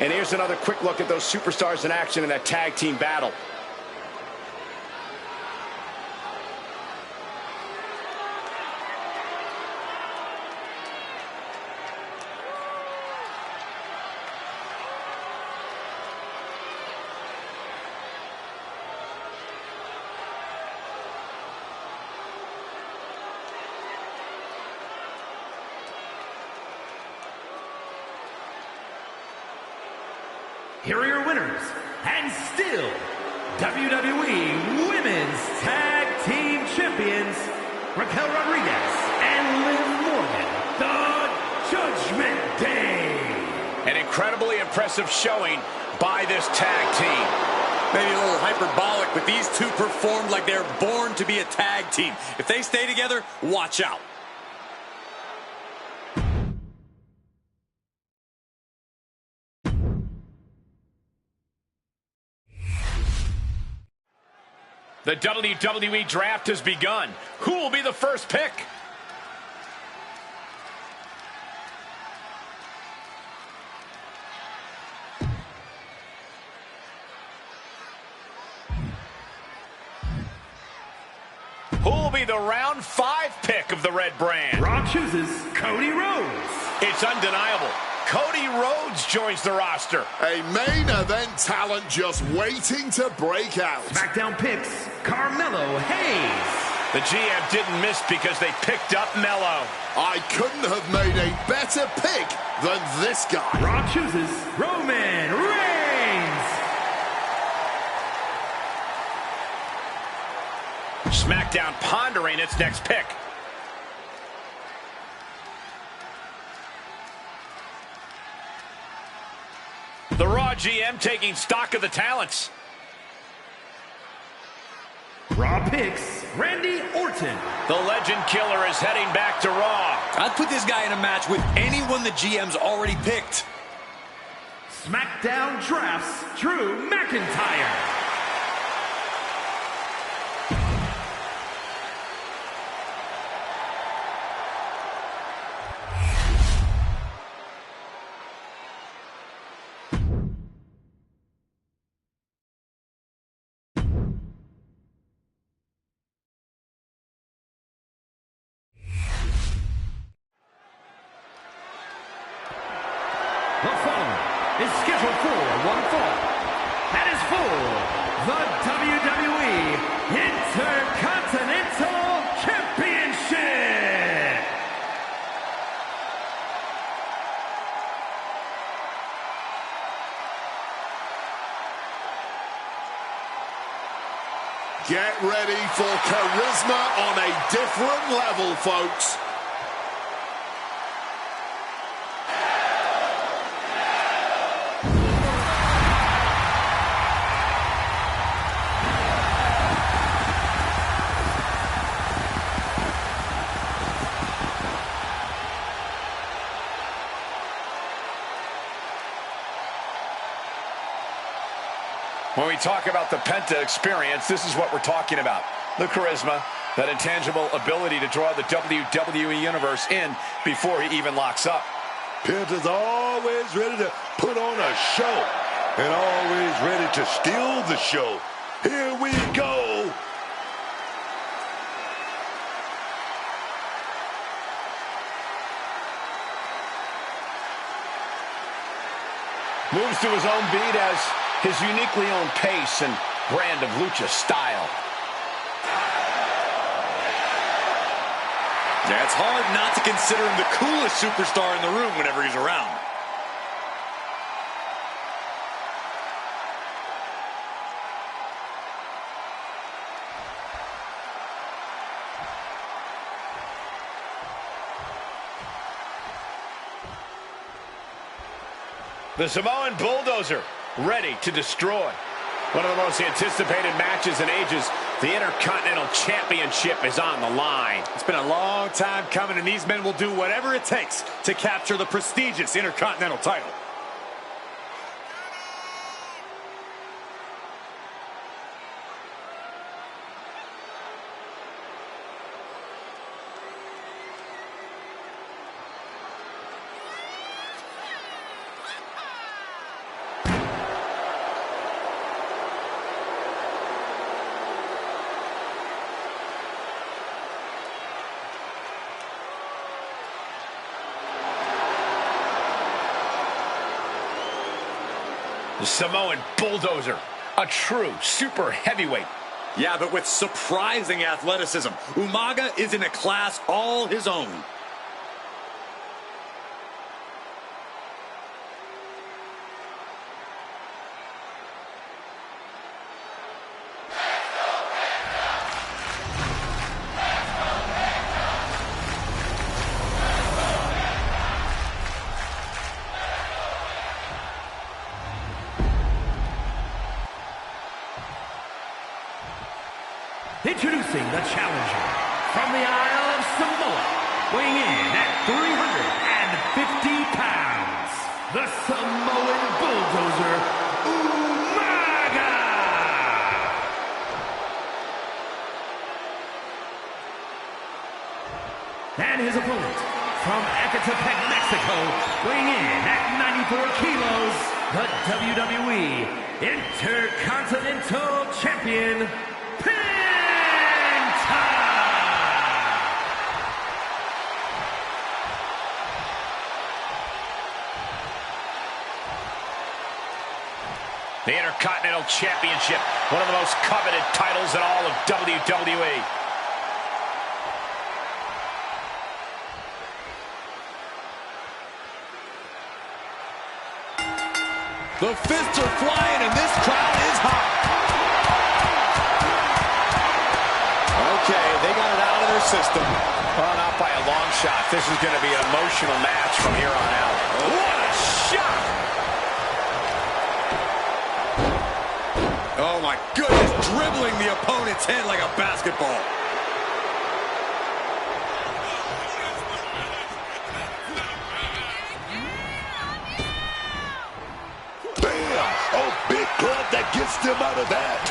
And here's another quick look at those superstars in action in that tag team battle. Here are your winners, and still WWE Women's Tag Team Champions, Raquel Rodriguez and Liv Morgan, the Judgment Day. An incredibly impressive showing by this tag team. Maybe a little hyperbolic, but these two performed like they're born to be a tag team. If they stay together, watch out. The WWE draft has begun. Who will be the first pick? Who will be the round 5 pick of the red brand? Raw chooses Cody Rhodes. It's undeniable. Cody Rhodes joins the roster. A main event talent just waiting to break out. SmackDown picks Carmelo Hayes. The GM didn't miss because they picked up Mello. I couldn't have made a better pick than this guy. Raw chooses Roman Reigns. SmackDown pondering its next pick. The Raw GM taking stock of the talents. Raw picks Randy Orton. The Legend Killer is heading back to Raw. I'd put this guy in a match with anyone the GM's already picked. SmackDown drafts Drew McIntyre. The following is scheduled for one fall. That is for the WWE Intercontinental Championship. Get ready for charisma on a different level, folks. When we talk about the Penta experience, this is what we're talking about. The charisma, that intangible ability to draw the WWE Universe in before he even locks up. Penta's always ready to put on a show and always ready to steal the show. Here we go. Moves to his own beat as his uniquely owned pace and brand of lucha style. Yeah, it's hard not to consider him the coolest superstar in the room whenever he's around. The Samoan Bulldozer, ready to destroy. One of the most anticipated matches in ages. The Intercontinental Championship is on the line. It's been a long time coming, and these men will do whatever it takes to capture the prestigious Intercontinental title. The Samoan bulldozer, a true super heavyweight. Yeah, but with surprising athleticism. Umaga is in a class all his own. Introducing the challenger from the Isle of Samoa, weighing in at 350 pounds, the Samoan bulldozer, Umaga! And his opponent from Ecatepec, Mexico, weighing in at 94 kilos, the WWE Intercontinental Champion, The Intercontinental Championship, one of the most coveted titles in all of WWE. The fists are flying and this crowd is hot. Okay, they got it out of their system. Well, not by a long shot. This is going to be an emotional match from here on out. What a shot! Oh my goodness, dribbling the opponent's head like a basketball. Bam! Oh, big club that gets them out of that.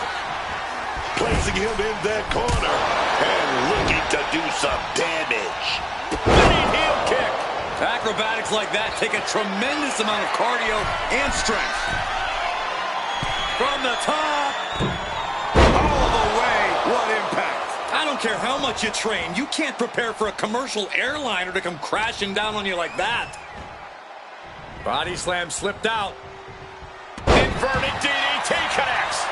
Placing him in that corner and looking to do some damage. Spinning heel kick. Acrobatics like that take a tremendous amount of cardio and strength. From the top, all the way. What impact. I don't care how much you train. You can't prepare for a commercial airliner to come crashing down on you like that. Body slam slipped out. Inverted DDT connects.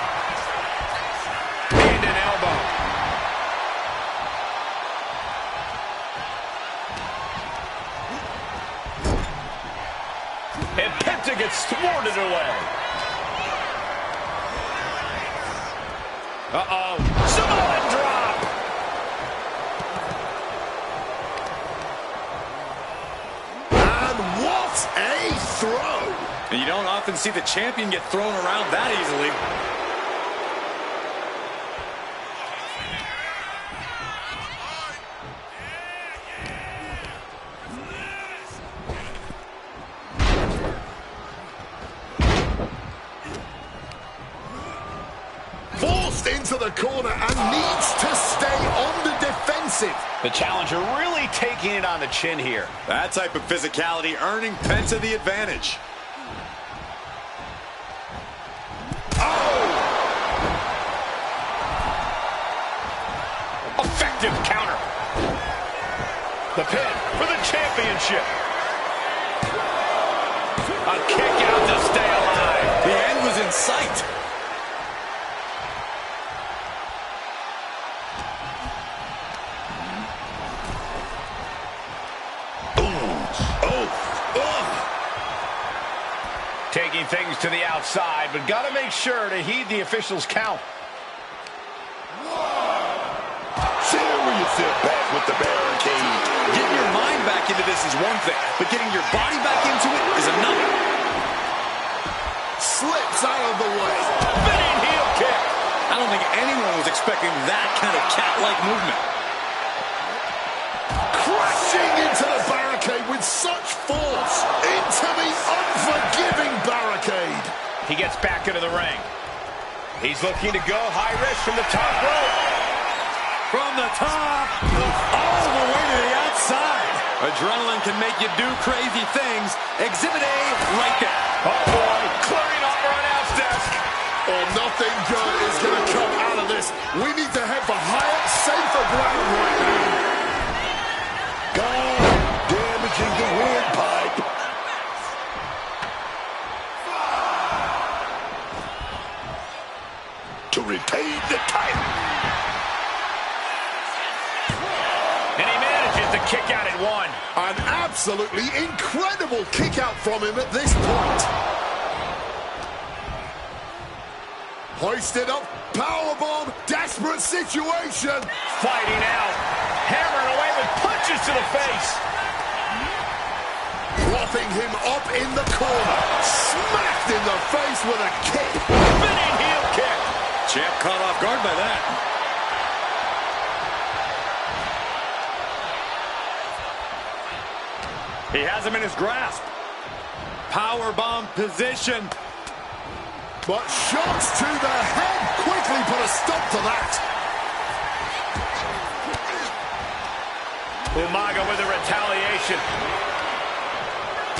And an elbow. And Penta gets thwarted away. Uh-oh. Samoan drop. And what a throw! And you don't often see the champion get thrown around that easily. Forced into the corner and needs to stay on the defensive. The challenger really taking it on the chin here. That type of physicality earning Penta the advantage. Effective counter. The pin for the championship. A kick out to stay alive. The end was in sight. Taking things to the outside, but got to make sure to heed the official's count. Sit back with the barricade. Getting your mind back into this is one thing, but getting your body back into it is another. Slips out of the way. Spinning heel kick. I don't think anyone was expecting that kind of cat-like movement. Crashing into the barricade with such force. Into the unforgiving barricade. He gets back into the ring. He's looking to go high risk from the top rope. From the top, all the way to the outside. Adrenaline can make you do crazy things. Exhibit A right there. Oh boy, clearing off our announce desk. Oh, nothing good is going to come out of this. We need to head for higher, safer ground right now. God, damaging the windpipe. out at one. An absolutely incredible kick out from him at this point. Hoisted up, powerbomb, desperate situation. Fighting out, hammering away with punches to the face. Propping him up in the corner. Smacked in the face with a kick. Spinning heel kick. Champ caught off guard by that. He has him in his grasp. Powerbomb position. But shots to the head quickly put a stop to that. Umaga with a retaliation.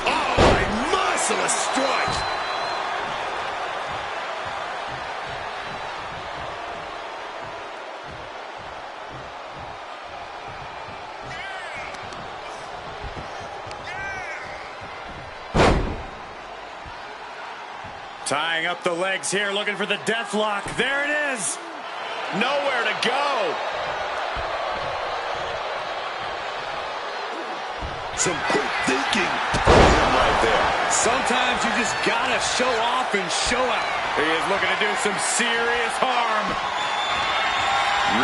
Oh, a merciless strike. Tying up the legs here, looking for the death lock. There it is. Nowhere to go. Some quick thinking right there. Sometimes you just gotta show off and show out. He is looking to do some serious harm.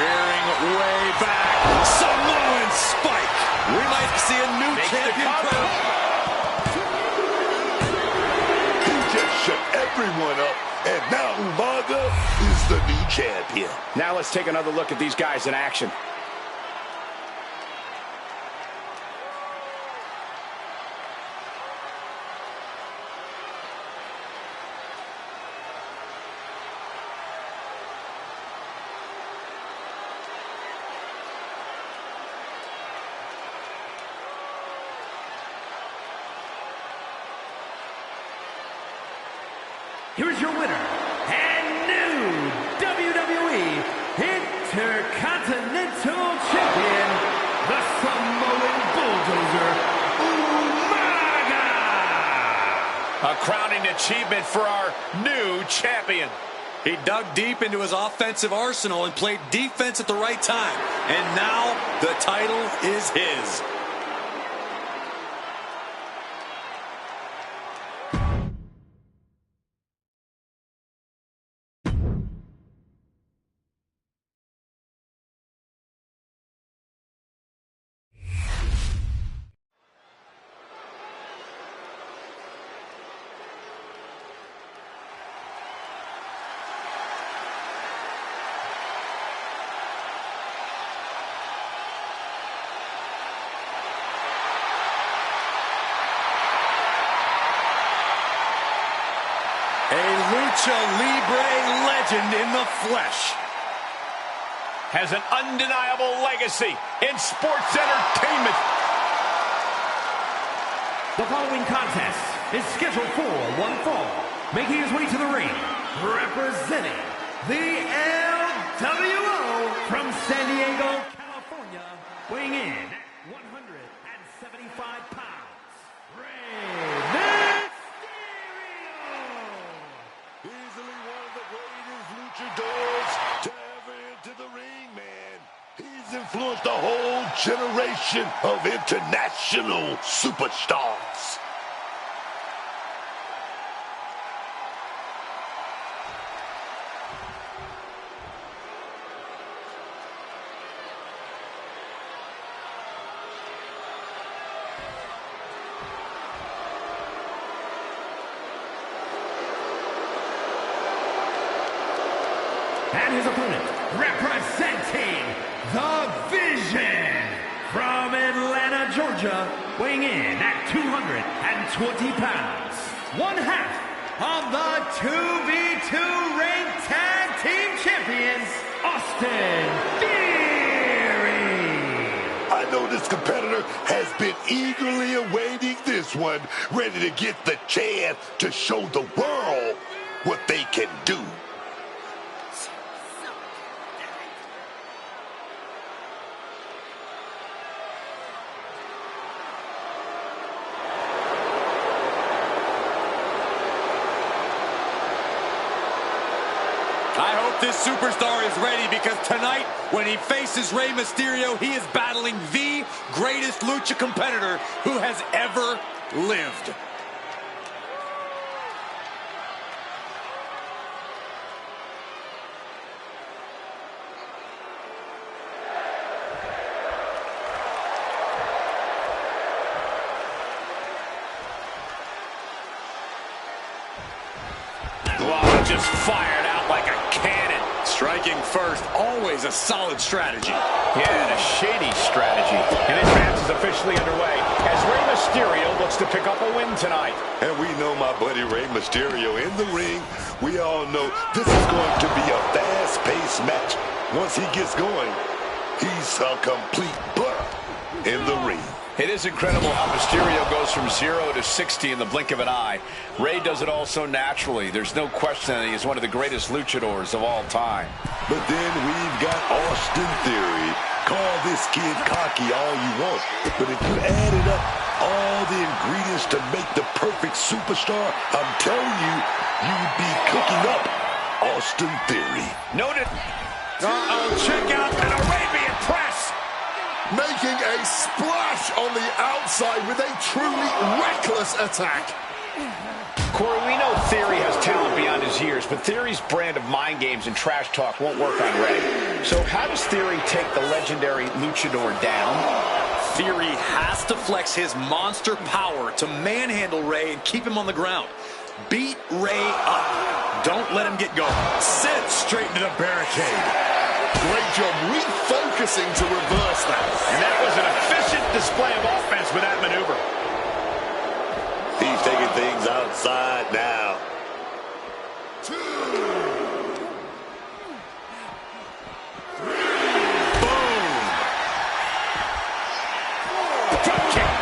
Rearing way back. Samoan spike. We might see a new champion crowned. Shut everyone up, and now Umaga is the new champion. Now let's take another look at these guys in action. Here's your winner, and new WWE Intercontinental Champion, the Samoan Bulldozer, Umaga! A crowning achievement for our new champion. He dug deep into his offensive arsenal and played defense at the right time. And now the title is his. Lucha Libre legend in the flesh. Has an undeniable legacy in sports entertainment. The following contest is scheduled for one fall. Making his way to the ring, representing the LWO from San Diego, California, weighing in at 175 pounds, Rey Mysterio! Easily one of the greatest luchadors to ever enter the ring, man. He's influenced a whole generation of international superstars. And his opponent, representing the Vision from Atlanta, Georgia, weighing in at 220 pounds, one half of the 2v2 ranked tag team champions, Austin Theory. I know this competitor has been eagerly awaiting this one, ready to get the chance to show the world what they can do. I hope this superstar is ready, because tonight, when he faces Rey Mysterio, he is battling the greatest lucha competitor who has ever lived. Wow, just fired out like a cannon. Striking first, always a solid strategy. Yeah, and a shady strategy. And this match is officially underway as Rey Mysterio looks to pick up a win tonight. And we know my buddy Rey Mysterio in the ring. We all know this is going to be a fast-paced match. Once he gets going, he's a complete butter in the ring. It is incredible how Mysterio goes from 0 to 60 in the blink of an eye. Rey does it all so naturally. There's no question that he is one of the greatest luchadors of all time. But then we've got Austin Theory. Call this kid cocky all you want. But if you added up all the ingredients to make the perfect superstar, I'm telling you, you'd be cooking up Austin Theory. Noted. Uh-oh, check out an Arabian press. Making a splash on the outside with a truly reckless attack. Corey, we know Theory has talent beyond his years, but Theory's brand of mind games and trash talk won't work on Rey. So how does Theory take the legendary luchador down? Theory has to flex his monster power to manhandle Rey and keep him on the ground. Beat Rey up. Don't let him get going. Sent straight into the barricade. Great job refocusing to reverse that. And that was an efficient display of offense with that maneuver. He's taking things outside now.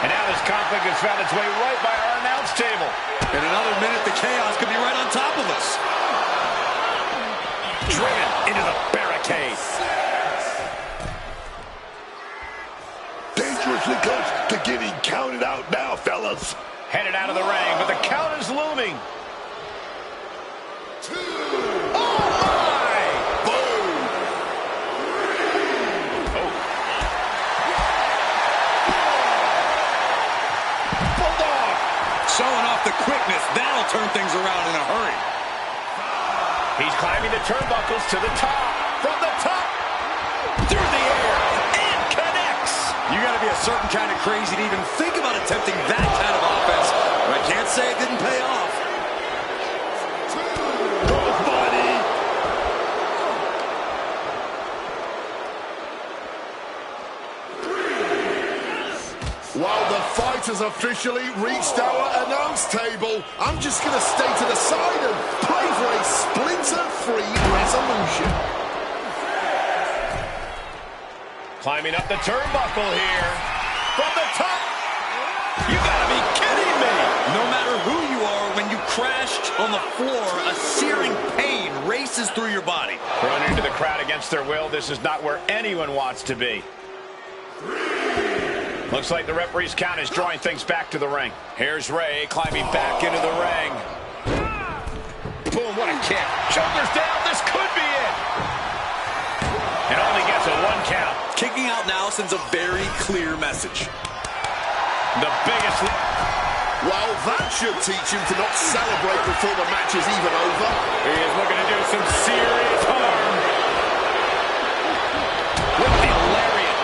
And now this conflict has found its way right by our announce table. In another minute, the chaos could be right on top of us. Driven into the barricade. Dangerously close to getting counted out now, fellas. Headed out of the ring, but the count is looming. Oh, my! Boom! Oh. Bulldog! Showing off the quickness. That'll turn things around in a hurry. He's climbing the turnbuckles to the top. From the top, through the air, and connects. You got to be a certain kind of crazy to even think about attempting that kind of offense. But I can't say it didn't pay off. Buddy. While the fight has officially reached our announce table, I'm just going to stay to the side and pray for a splinter-free resolution. Climbing up the turnbuckle here. From the top. You gotta be kidding me. No matter who you are, when you crash on the floor, a searing pain races through your body. Thrown into the crowd against their will. This is not where anyone wants to be. Looks like the referee's count is drawing things back to the ring. Here's Rey climbing back into the ring. Boom, what a kick. Shoulders down, this could be it. And only gets a 1 count. Kicking out now sends a very clear message. The biggest... Well, that should teach him to not celebrate before the match is even over. He is looking to do some serious harm. With the lariat.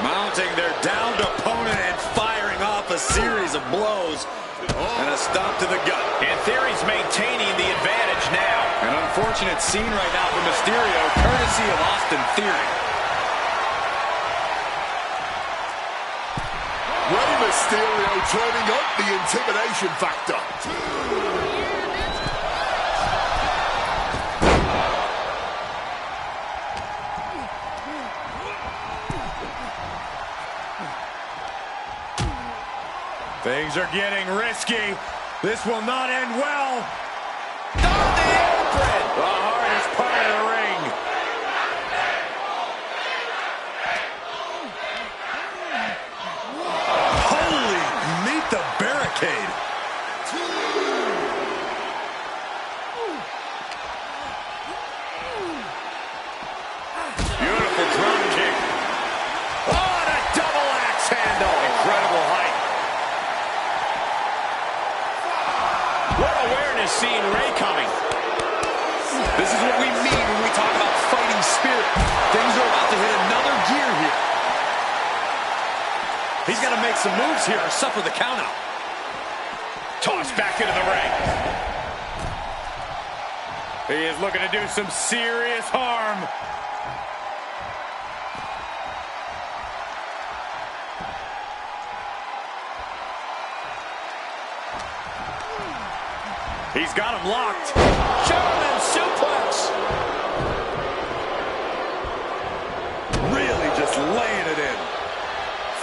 Mounting their downed opponent and firing off a series of blows. And a stomp to the gut. And Theory's maintaining the advantage now. An unfortunate scene right now for Mysterio, courtesy of Austin Theory. Rey Mysterio turning up the intimidation factor. Things are getting risky. This will not end well. On the apron! The hardest part of the ring. Holy, meet the barricade. He's got to make some moves here or suffer the countout. Tossed back into the ring. He is looking to do some serious harm. He's got him locked. German suplex. Really just laying it in.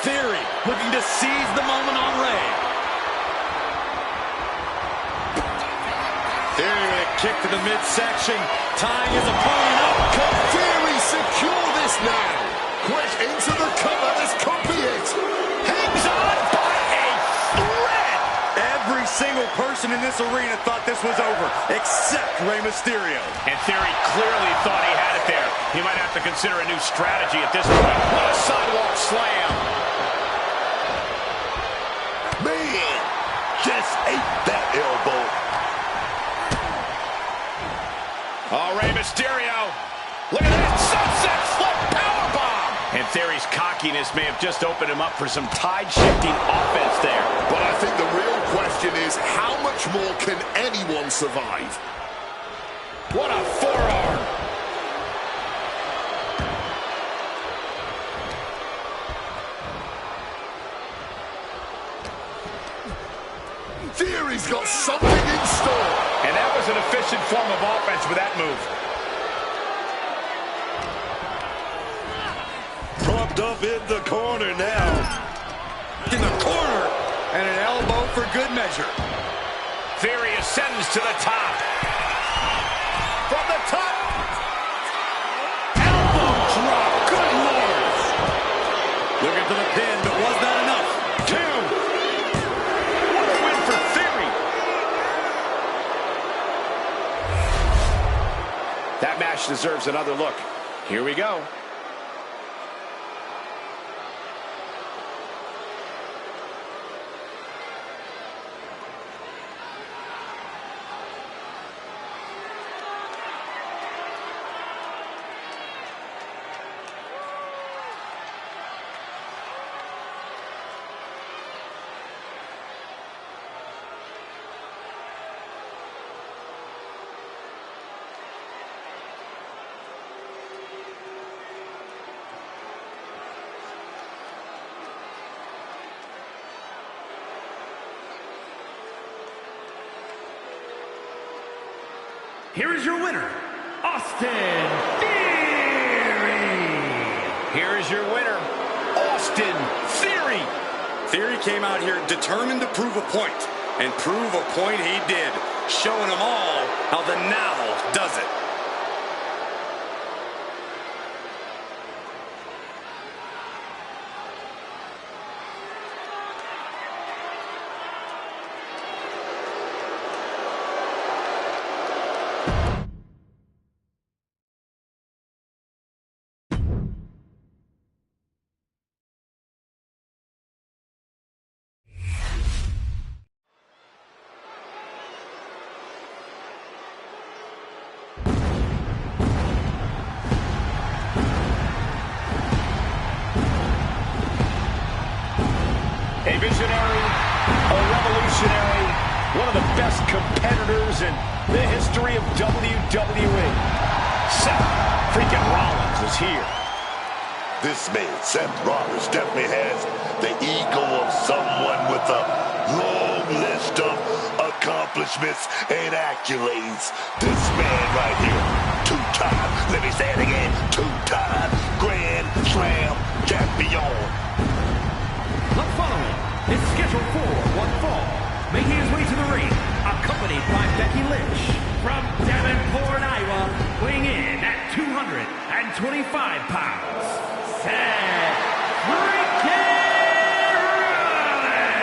Theory looking to seize the moment on Ray. Theory with a kick to the midsection, tying his opponent up. Can Theory secure this now? Quick into the cover, this could be it. Hangs on by a thread. Every single person in this arena thought this was over, except Rey Mysterio. And Theory clearly thought he had it there. He might have to consider a new strategy at this point. What a sidewalk slam. Man, just ate that elbow. Oh, Rey Mysterio. Look at that sunset flip powerbomb. And Theory's cockiness may have just opened him up for some tide-shifting offense there. But I think the real question is, how much more can anyone survive? What a forearm. Theory's got something in store. And that was an efficient form of offense with that move. Propped up in the corner now. In the corner, and an elbow for good measure. Theory ascends to the top. From the top. Elbow drop. Good Lord. Looking for the pin, but was that enough? 2. What a win for Theory. That match deserves another look. Here we go. Here is your winner, Austin Theory. Here is your winner, Austin Theory. Theory came out here determined to prove a point, and prove a point he did, showing them all how the now does it. A visionary, a revolutionary, one of the best competitors in the history of WWE. Seth freaking Rollins is here. This man, Seth Rollins, definitely has the ego of someone with a long list of accomplishments and accolades. This man right here, 2-time, let me say it again, 2-time Grand Slam champion. The following is scheduled for one fall, making his way to the ring, accompanied by Becky Lynch. From Davenport, Iowa, weighing in at 225 pounds, Seth freaking Rollins!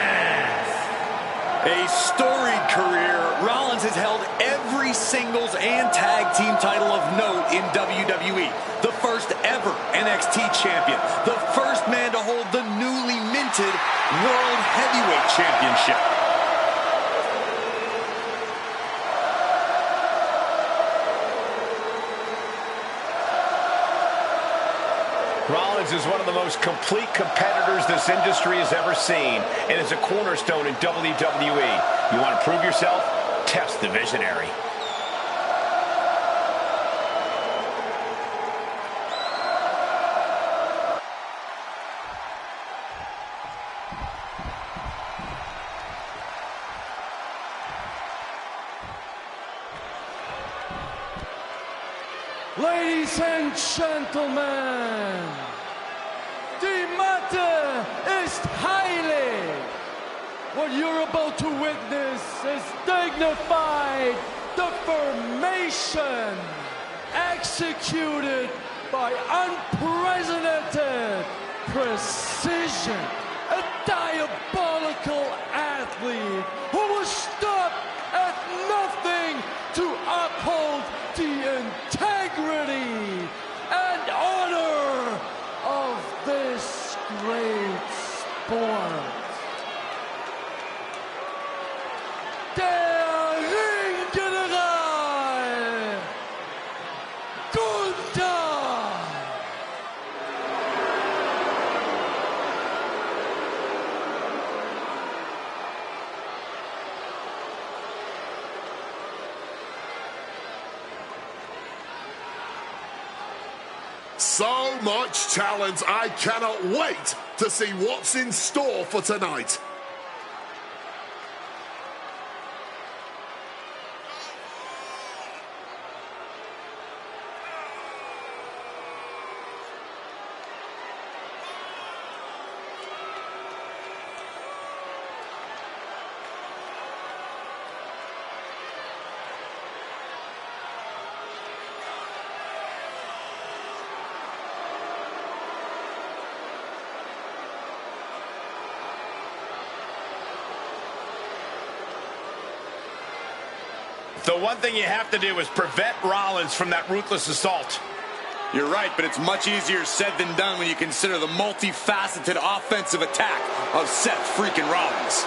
A storied career, Rollins has held every singles and tag team title of note in WWE. The first ever NXT champion. The first man to hold the newly minted World Heavyweight Championship. Rollins Rollins is one of the most complete competitors this industry has ever seen and is a cornerstone in WWE. You want to prove yourself? Test the visionary. Ladies and gentlemen, the matter is highly. What you're about to witness is dignified deformation executed by unprecedented precision. A diabolical athlete who will stop at nothing to uphold the integrity and honor of this great sport. Der Ringgeneral Gunther. So much talent. I cannot wait to see what's in store for tonight. The one thing you have to do is prevent Rollins from that ruthless assault. You're right, but it's much easier said than done when you consider the multifaceted offensive attack of Seth freaking Rollins.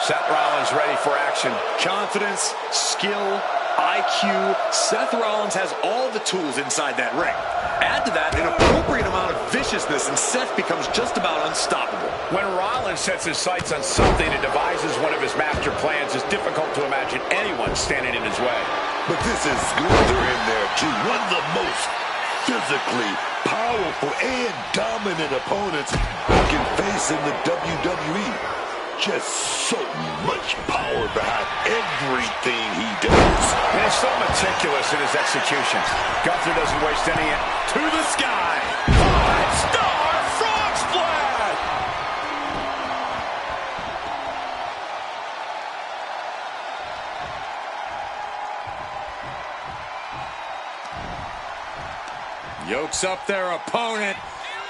Seth Rollins ready for action. Confidence, skill, IQ. Seth Rollins has all the tools inside that ring. Add to that an appropriate amount of viciousness, and Seth becomes just about unstoppable. When Rollins sets his sights on something and devises one of his master plans, it's difficult to imagine anyone standing in his way. But this is Gunther in there, too. One of the most physically powerful and dominant opponents you can face in the WWE. Just so much power behind everything he does. And he's so meticulous in his execution. Gunther doesn't waste any. To the sky. 5-star frog splash! Yokes up their opponent.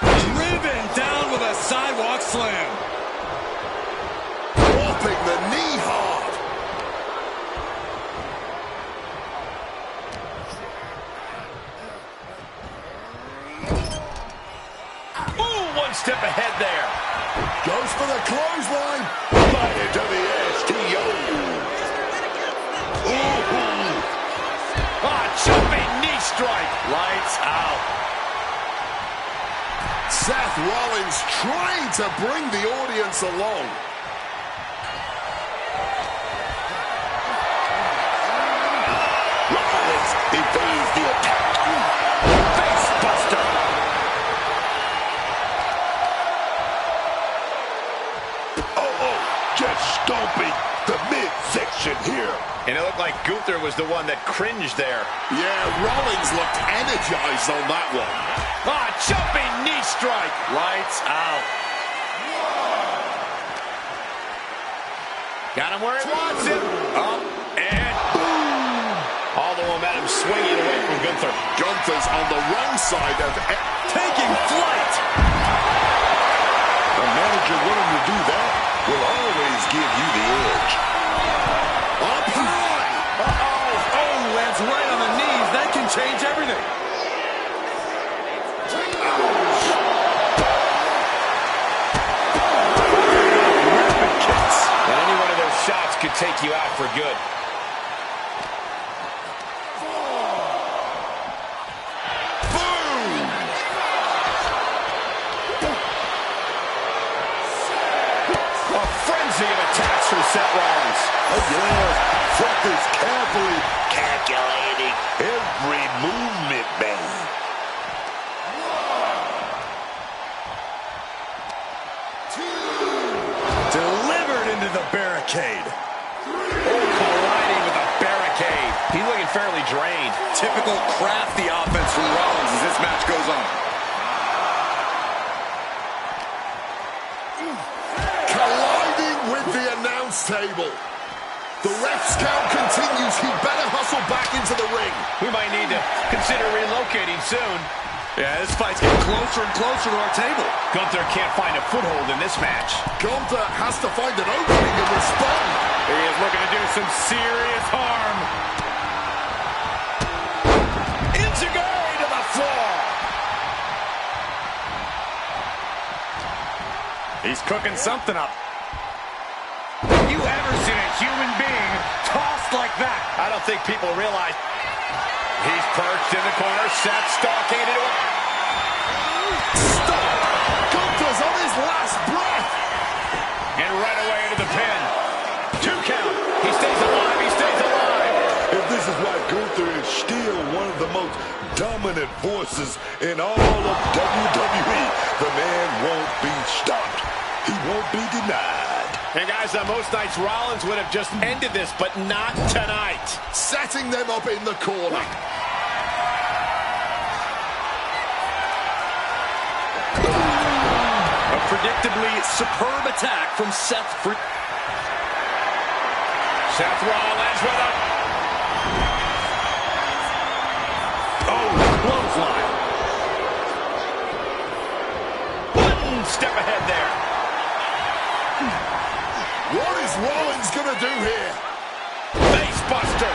Driven down with a sidewalk slam. Dropping the knee hard. Ooh, one step ahead there. Goes for the clothesline. Right into the STO. Ooh. Jumping knee strike. Lights out. Seth Rollins trying to bring the audience along. Rollins evades the attack. Face buster. Oh, just stomping the midsection here. And it looked like Gunther was the one that cringed there. Yeah, Rollins looked energized on that one. Jumping knee strike. Lights out. Got him where he wants him. Up and boom. All the momentum swinging away from Gunther. Gunther's on the wrong side of Taking flight. A manager willing to do that will always give you the edge. change everything. Rapid kicks. And any one of those shots could take you out for good. Of attacks from Seth Rollins. Oh, yeah. Seth is carefully calculating every movement, man. Delivered into the barricade. Colliding with a barricade. He's looking fairly drained. Typical crafty offense from Rollins as this match goes on. With the announce table. The ref's count continues. He better hustle back into the ring. We might need to consider relocating soon. Yeah, this fight's getting closer and closer to our table. Gunther can't find a foothold in this match. Gunther has to find an opening and respond. He is looking to do some serious harm. Enziguri to the floor. He's cooking something up. Have you ever seen a human being tossed like that? I don't think people realize. He's perched in the corner. Seth stalking into it. Stop! Gunther's on his last breath. And right away into the pin. 2 count. He stays alive. He stays alive. If this is why Gunther is still one of the most dominant forces in all of WWE, the man won't be stopped. He won't be denied. And guys, on most nights, Rollins would have just ended this, but not tonight. Setting them up in the corner. A predictably superb attack from Seth. Seth Rollins with a... Oh, clothesline. One step ahead there. What is Rollins gonna do here? Face buster.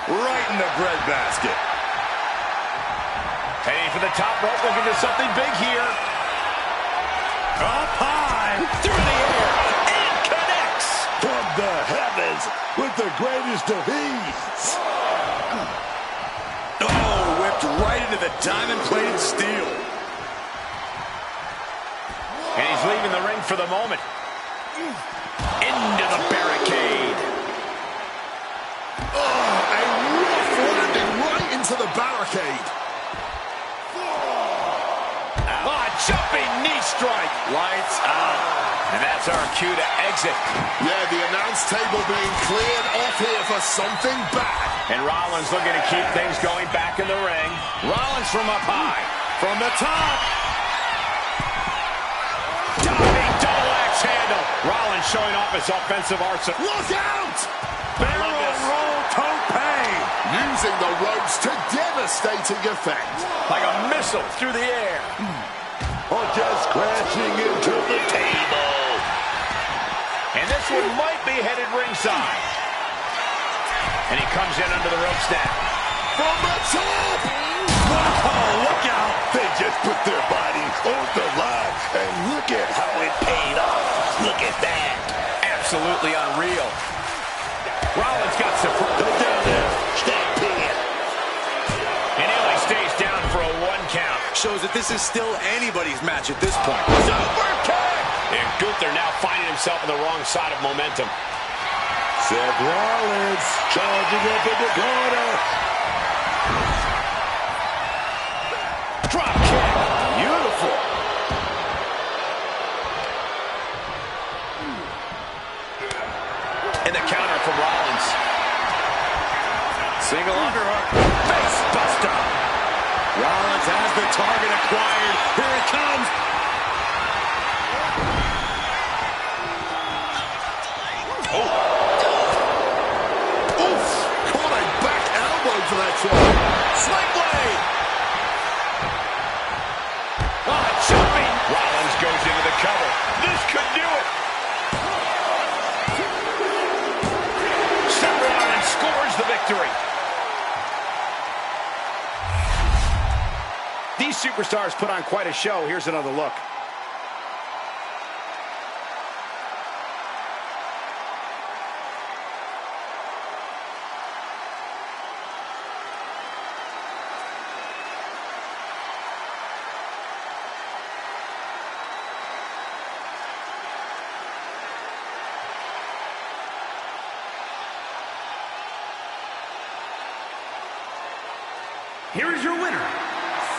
Right in the breadbasket. Heading for the top rope, looking for something big here. Up high. Through the air. And connects. From the heavens with the greatest of ease. Oh, whipped right into the diamond-plated steel. And he's leaving the ring for the moment. Into the barricade. Oh, a rough landing right into the barricade. Jumping knee strike. Lights out. And that's our cue to exit. Yeah, the announce table being cleared off here for something bad. And Rollins looking to keep things going back in the ring. Rollins from up high. From the top. Diving double axe handle. Rollins showing off his offensive arsenal. Look out! Barrel roll tope. Using the ropes to devastating effect. Like a missile through the air. Or just crashing into the table. And this one might be headed ringside. And he comes in under the ropes now. From the top! Oh, look out. They just put their body on the line. And look at how it paid off. Look at that. Absolutely unreal. Rollins got surprised. Go down there. Stop pin. And he only stays down for a 1 count. Shows that this is still anybody's match at this point. Super kick! And Gunther now finding himself on the wrong side of momentum. Seth Rollins charging up in the corner. Drop kick. Beautiful. And the counter from Rollins. Single underhook. Face buster. Rollins has the target acquired. Here it comes. Oh. Oof. Caught a back elbow for that shot. Sling blade. Jumping. Rollins goes into the cover. This could do it. superstars put on quite a show. Here's another look. Here is your winner,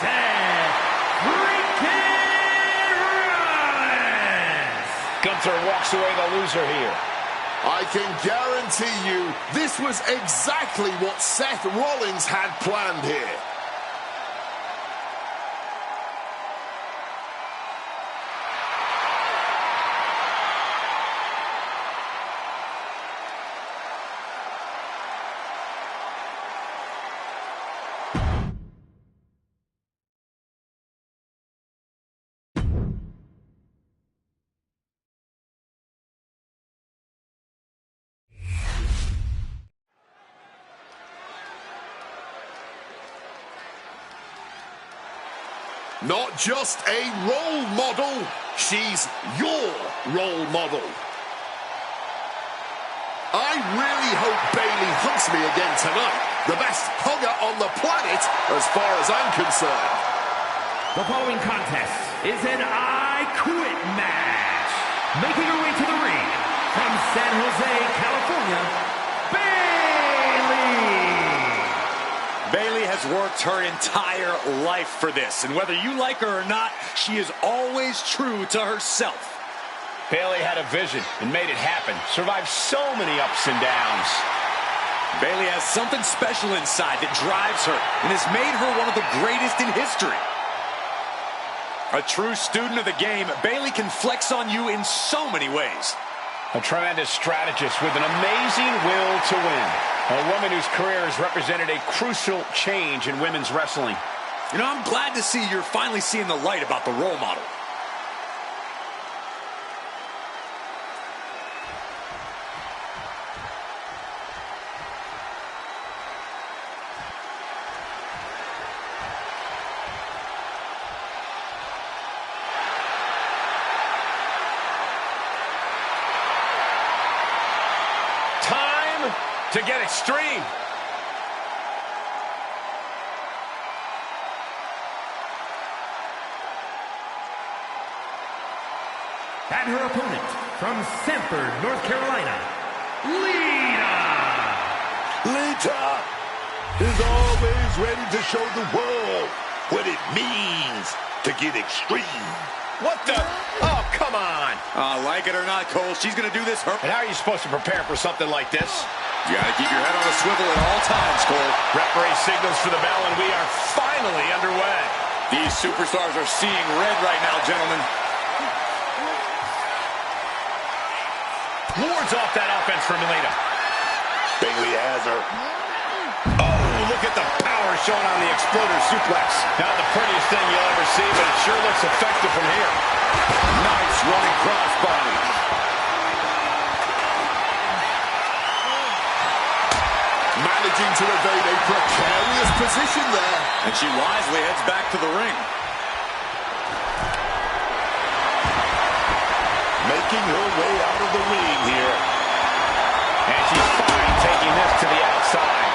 Seth freaking Rollins. Gunther walks away the loser here. I can guarantee you this was exactly what Seth Rollins had planned here. Not just a role model, she's your role model. I really hope Bayley hugs me again tonight. The best hugger on the planet as far as I'm concerned. The following contest is an I Quit match. Making her way to the ring from San Jose, California, Bayley has worked her entire life for this, and whether you like her or not, she is always true to herself. Bayley had a vision and made it happen. Survived so many ups and downs. Bayley has something special inside that drives her and has made her one of the greatest in history. A true student of the game, Bayley can flex on you in so many ways. A tremendous strategist with an amazing will to win. A woman whose career has represented a crucial change in women's wrestling. You know, I'm glad to see you're finally seeing the light about the role model. To get extreme. And her opponent from Sanford, North Carolina, Lita is always ready to show the world what it means to get extreme. What the? Oh, come on. Like it or not, Cole, she's going to do this. And how are you supposed to prepare for something like this? You got to keep your head on a swivel at all times, Cole. Referee signals for the bell, and we are finally underway. These superstars are seeing red right now, gentlemen. Wards off that offense from Lita. Bayley has her. Oh, look at the power shown on the exploder suplex. Not the prettiest thing you'll ever see, but it sure looks effective from here. Nice running crossbody. Managing to evade a precarious position there. And she wisely heads back to the ring. Making her way out of the ring here. And she's fine taking this to the outside.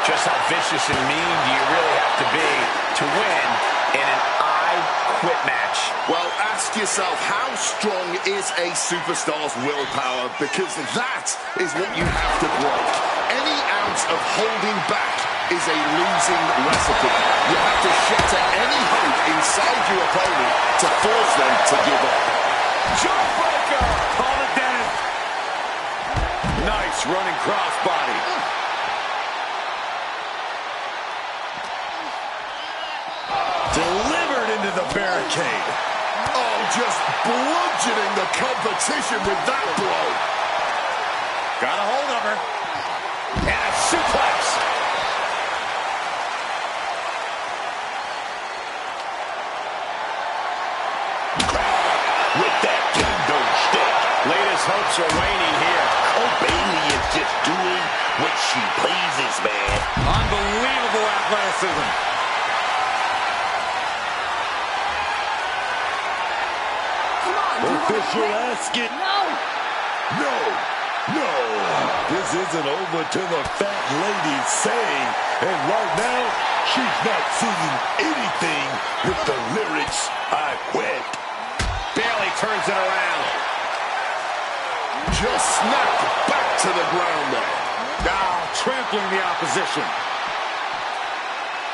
Just how vicious and mean do you really have to be to win in an I Quit match? Well, ask yourself, how strong is a superstar's willpower? Because that is what you have to break. Any ounce of holding back is a losing recipe. You have to shatter any hope inside your opponent to force them to give up. Jawbreaker! Call it dead. Nice running crossbody. Delivered into the barricade. Oh, just bludgeoning the competition with that blow. Got a hold of her. And a suplex. With that kendo stick. Lita's hopes are waning here. Oh, Bayley is just doing what she pleases, man. Unbelievable athleticism. Official asking. No. This isn't over till the fat lady's saying. And right now, she's not singing anything with the lyrics, I quit. Bayley turns it around. Just snapped back to the ground there. Now trampling the opposition.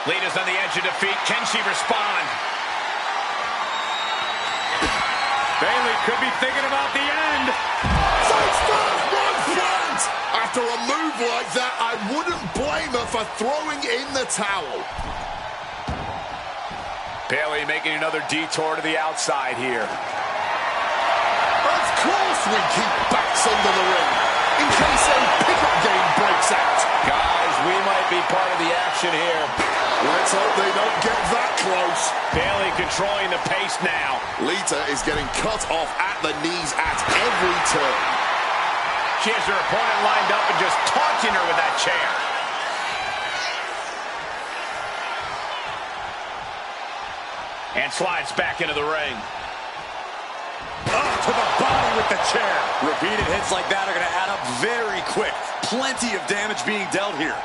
Lita's on the edge of defeat. Can she respond? Bayley could be thinking about the end. Face first, one front. After a move like that, I wouldn't blame her for throwing in the towel. Bayley making another detour to the outside here. Of course we keep backs under the ring, in case a pickup game breaks out. Guys, we might be part of the action here. Let's hope they don't get that close. Bayley controlling the pace now. Lita is getting cut off at the knees at every turn. She has her opponent lined up and just taunting her with that chair. And slides back into the ring. Up to the body with the chair. Repeated hits like that are going to add up very quick. Plenty of damage being dealt here.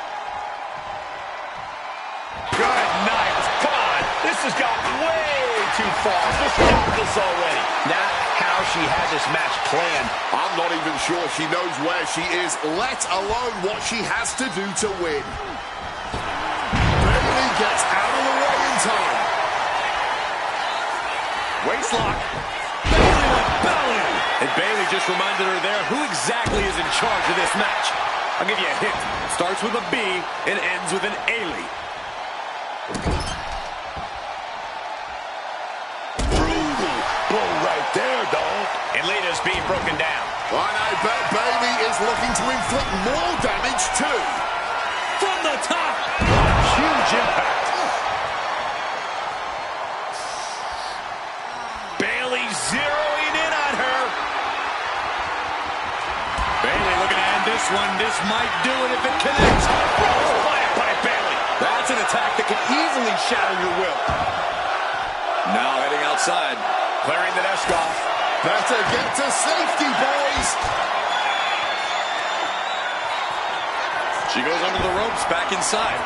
Good night. Come on. This has gotten way too far. Just stop this already. Not how she had this match planned. I'm not even sure she knows where she is, let alone what she has to do to win. Bayley gets out of the way in time. Waistlock. Bayley with belly. And Bayley just reminded her there who exactly is in charge of this match. I'll give you a hint. Starts with a B and ends with an A-ly. Brutal blow right there, dog. And Lita's being broken down. And I bet Bayley is looking to inflict more damage too. From the top. Huge impact. Bayley zeroing in on her. Bayley looking to end this one. This might do it if it connects. Flat by Bayley. That's an attack that could easily shatter your will. Now heading outside. Clearing the desk off. Better get to safety, boys. She goes under the ropes, back inside.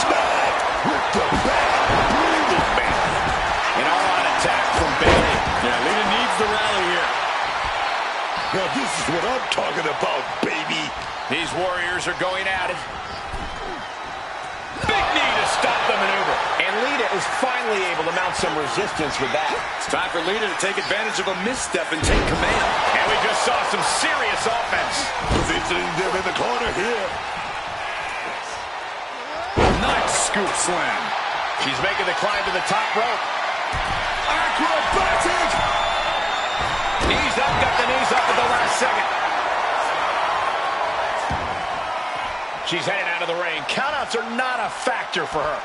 Smack with the back. Brutal, man. An all-out attack from Bayley. Yeah, Lita needs the rally here. Now this is what I'm talking about, baby. These warriors are going at it. Big knee to stop the maneuver. And Lita is finally able to mount some resistance with that. It's time for Lita to take advantage of a misstep and take command. And we just saw some serious offense. Positioning them in the corner here. Nice scoop slam. She's making the climb to the top rope. Acrobatic. Knees up, got the knees up at the last second. She's heading out of the ring. Countouts are not a factor for her.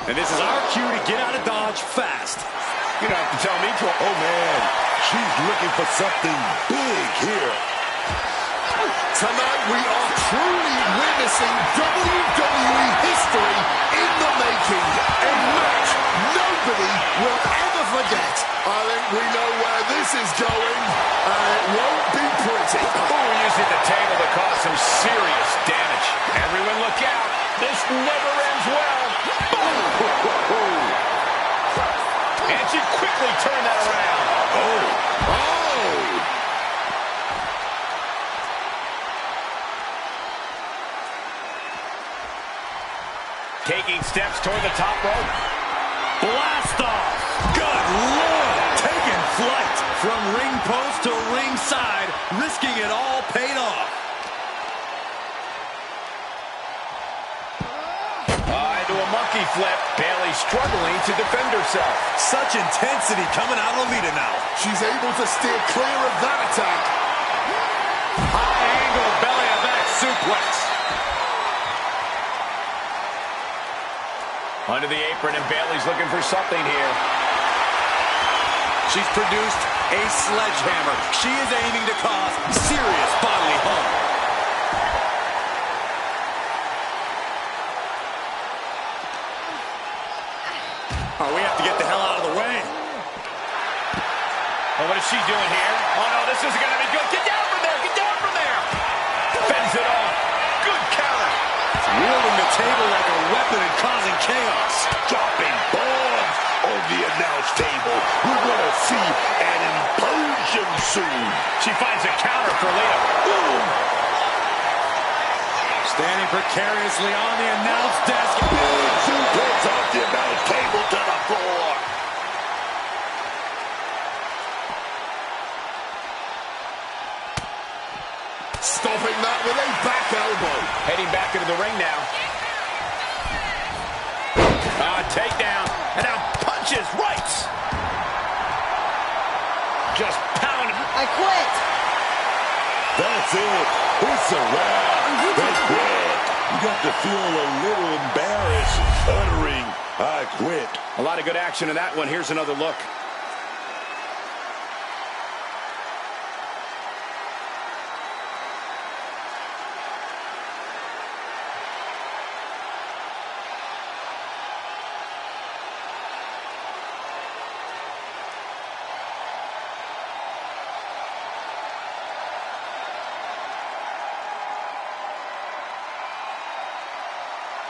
And this is our cue to get out of Dodge fast. You don't have to tell me to. Oh, man. She's looking for something big here. Tonight we are truly witnessing WWE history in the making. A match nobody will ever forget. I think we know where this is going, and it won't be pretty. Oh, using the table to cause some serious damage. Everyone look out. This never ends well. Boom. And she quickly turned that around. Oh. Taking steps toward the top rope. Blast off. Good Lord. Taking flight. From ring post to ringside. Risking it all paid off. Into a monkey flip. Bayley struggling to defend herself. Such intensity coming out of Lita now. She's able to steer clear of that attack. High angle belly of that suplex. Under the apron, and Bayley's looking for something here. She's produced a sledgehammer. She is aiming to cause serious bodily harm. Oh, we have to get the hell out of the way. Oh, what is she doing here? Oh, no, this isn't going to be good. Get down from there. Get down from there. Fends it off. Good counter. Wielding the table like a weapon and causing chaos. Dropping bombs on the announce table. We're going to see an implosion soon. She finds a counter for Lita. Boom. Standing precariously on the announce desk. Big suplex off the announce table to the floor. Stopping that with a back elbow. Heading back into the ring now. Takedown. And now punches, rights. Just pound. I quit. That's it. It's a wrap. They quit. You got to feel a little embarrassed uttering, I quit. A lot of good action in that one. Here's another look.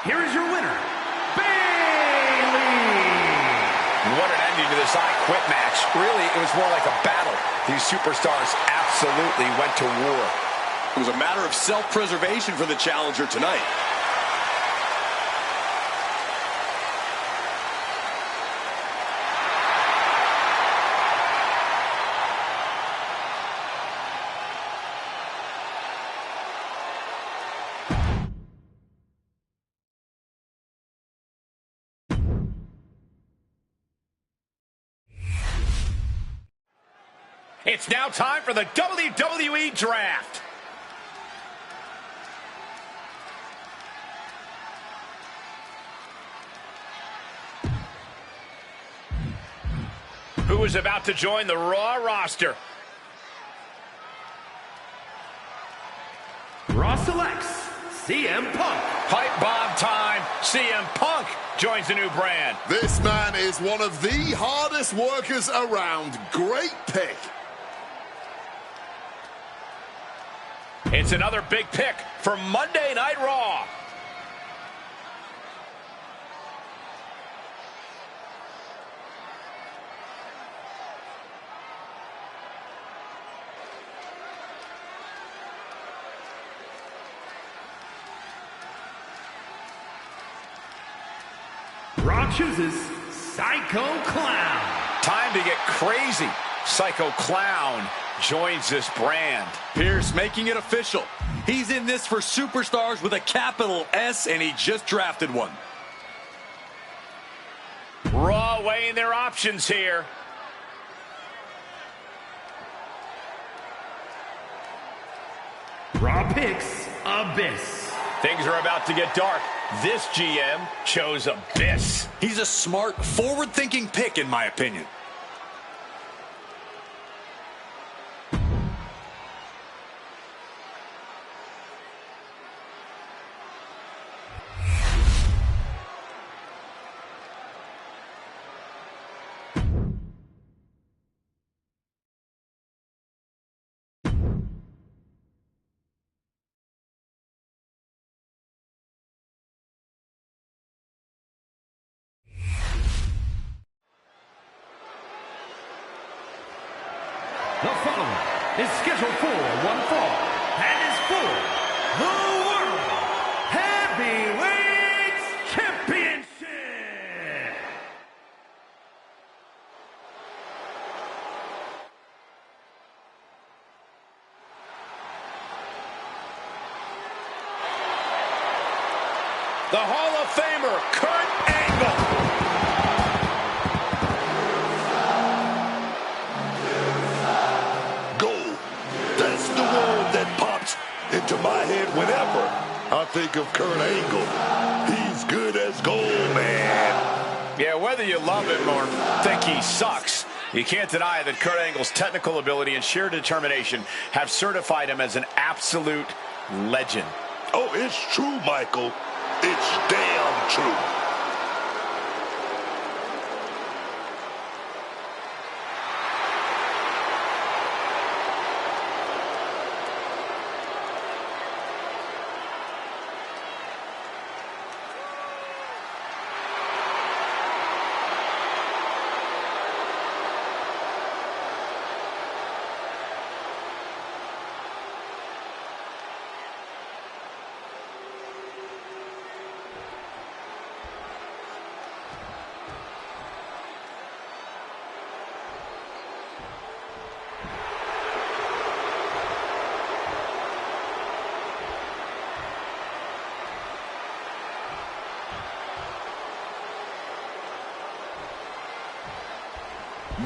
Here is your winner, Bayley. What an ending to this I Quit match. Really, it was more like a battle. These superstars absolutely went to war. It was a matter of self-preservation for the challenger tonight. It's now time for the WWE Draft. Who is about to join the Raw roster? Raw selects CM Punk. Pipe bomb time. CM Punk joins the new brand. This man is one of the hardest workers around. Great pick. It's another big pick for Monday Night Raw. Raw chooses Psycho Clown. Time to get crazy. Psycho Clown joins this brand. Pierce making it official. He's in this for superstars with a capital S, and he just drafted one. Raw weighing their options here. Raw picks Abyss. Things are about to get dark. This GM chose Abyss. He's a smart, forward-thinking pick, in my opinion. The following is scheduled for one fall and is for the World Heavyweight Championship. The Hall of Famer, Kurt Angle. Into my head whenever I think of Kurt Angle. He's good as gold, man. Yeah, whether you love him or think he sucks, you can't deny that Kurt Angle's technical ability and sheer determination have certified him as an absolute legend. Oh, it's true, Michael. It's damn true.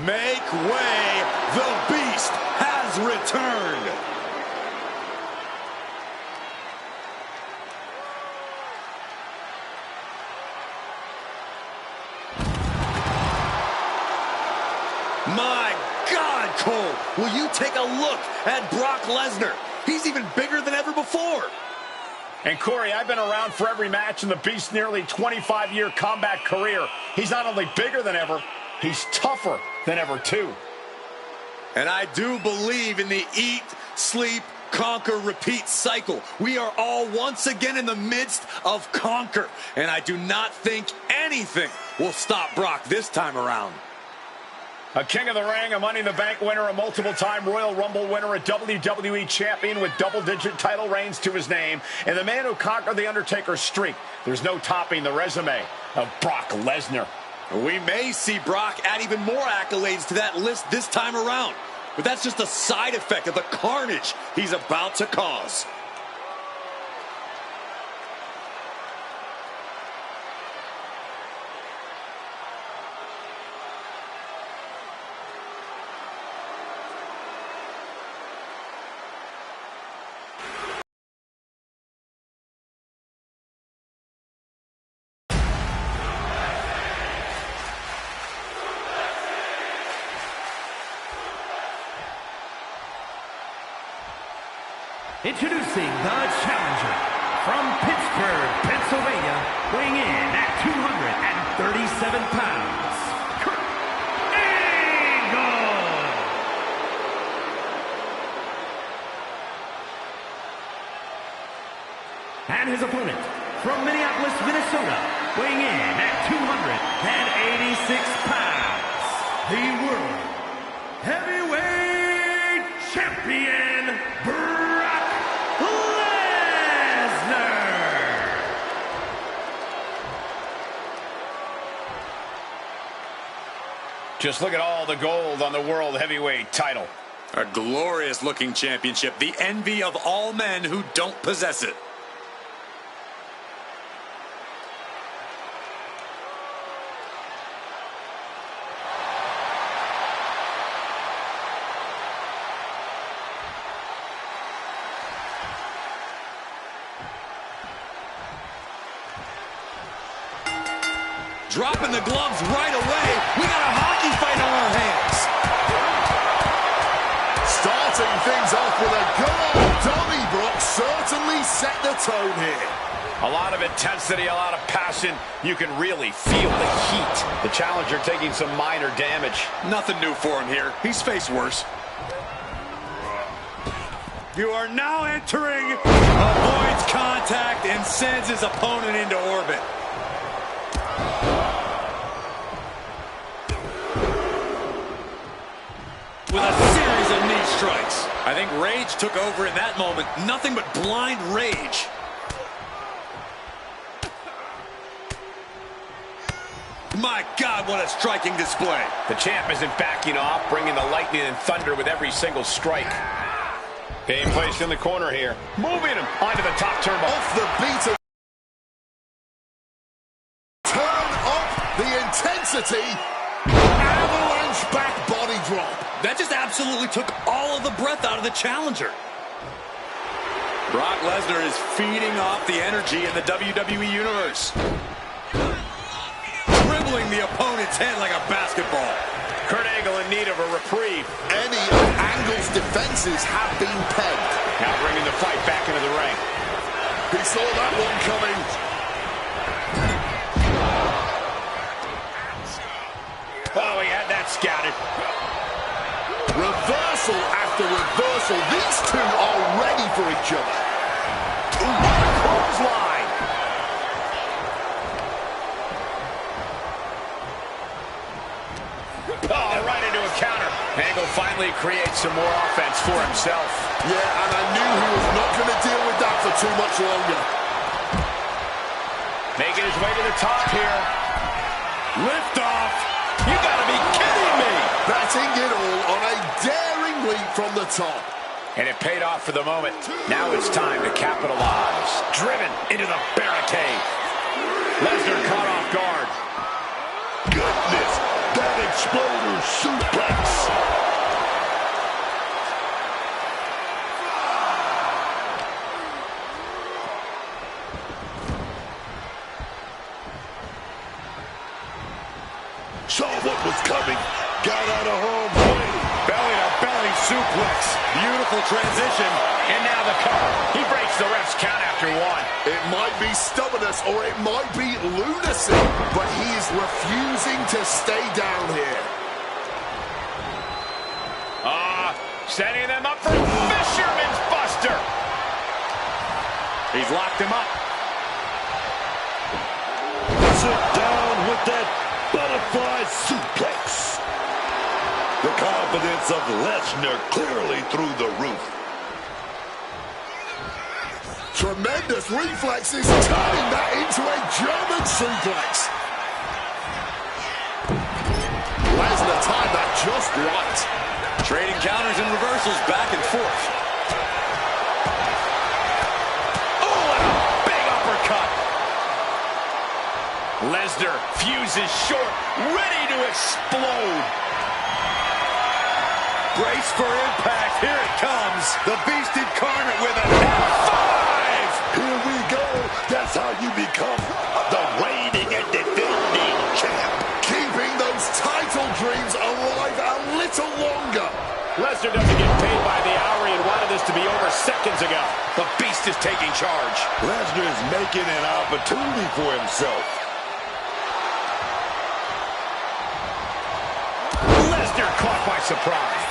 Make way. The Beast has returned. My God, Cole, will you take a look at Brock Lesnar? He's even bigger than ever before. And Corey, I've been around for every match in the Beast's nearly 25-year combat career. He's not only bigger than ever, he's tougher than ever, too. And I do believe in the eat, sleep, conquer, repeat cycle. We are all once again in the midst of conquer. And I do not think anything will stop Brock this time around. A King of the Ring, a Money in the Bank winner, a multiple-time Royal Rumble winner, a WWE champion with double-digit title reigns to his name, and the man who conquered The Undertaker's streak. There's no topping the resume of Brock Lesnar. We may see Brock add even more accolades to that list this time around, but that's just a side effect of the carnage he's about to cause. Introducing the challenger from Pittsburgh, Pennsylvania, weighing in at 237 pounds, Kurt Angle. And his opponent from Minneapolis, Minnesota, weighing in at 286 pounds, the World Heavyweight Champion, Brock Lesnar. Just look at all the gold on the World Heavyweight title. A glorious looking championship, the envy of all men who don't possess it. Dropping the gloves right away. We got a hockey fight on our hands. Starting things off with a good old Donnybrook certainly set the tone here. A lot of intensity, a lot of passion. You can really feel the heat. The challenger taking some minor damage. Nothing new for him here. He's faced worse. You are now entering, avoids contact and sends his opponent into orbit. With a series of knee strikes. I think rage took over in that moment. Nothing but blind rage. My God, what a striking display. The champ isn't backing off, bringing the lightning and thunder with every single strike. Being placed in the corner here. Moving him onto the top turnbuckle. Off the beat of... Turn up the intensity. Avalanche back body drop. That just absolutely took all of the breath out of the challenger. Brock Lesnar is feeding off the energy in the WWE Universe. Dribbling the opponent's head like a basketball. Kurt Angle in need of a reprieve. Any of Angle's defenses have been pegged. Now bringing the fight back into the ring. He saw that one coming. Oh, he had that scouted. Reversal after reversal. These two are ready for each other. Ooh, clothesline. Oh, right into a counter. Angle finally creates some more offense for himself. Yeah, and I knew he was not going to deal with that for too much longer. Making his way to the top here. Lift off. You gotta be kidding me. Batting it all on a daring leap from the top. And it paid off for the moment. Now it's time to capitalize. Driven into the barricade. Lesnar caught off guard. Goodness, that Exploder suplex. Saw what was coming. Got out of harm's way. Belly-to-belly suplex. Beautiful transition. And now the cover. He breaks the ref's count after one. It might be stubbornness or it might be lunacy, but he is refusing to stay down here. Setting them up for Fisherman's Buster. He's locked him up. Sit down with that butterfly suplex. The confidence of Lesnar clearly through the roof. Tremendous reflexes, turning that into a German suplex. Lesnar timed that just right. Trading counters and reversals back and forth. Oh, and a big uppercut. Lesnar fuses short, ready to explode. Brace for impact. Here it comes. The Beast incarnate with a F5. Here we go. That's how you become the reigning and defending champ. Keeping those title dreams alive a little longer. Lesnar doesn't get paid by the hour. He wanted this to be over seconds ago. The Beast is taking charge. Lesnar is making an opportunity for himself. Lesnar caught by surprise.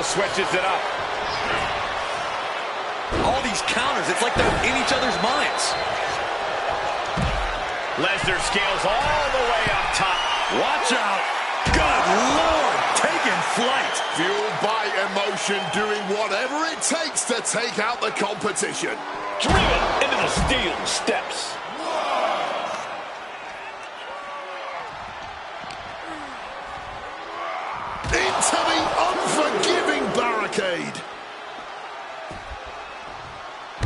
Switches it up. All these counters, it's like they're in each other's minds. Lesnar scales all the way up top. Watch out. Good Lord, taking flight. Fueled by emotion, doing whatever it takes to take out the competition. Driven into the steel steps. Into the unforgiving barricade.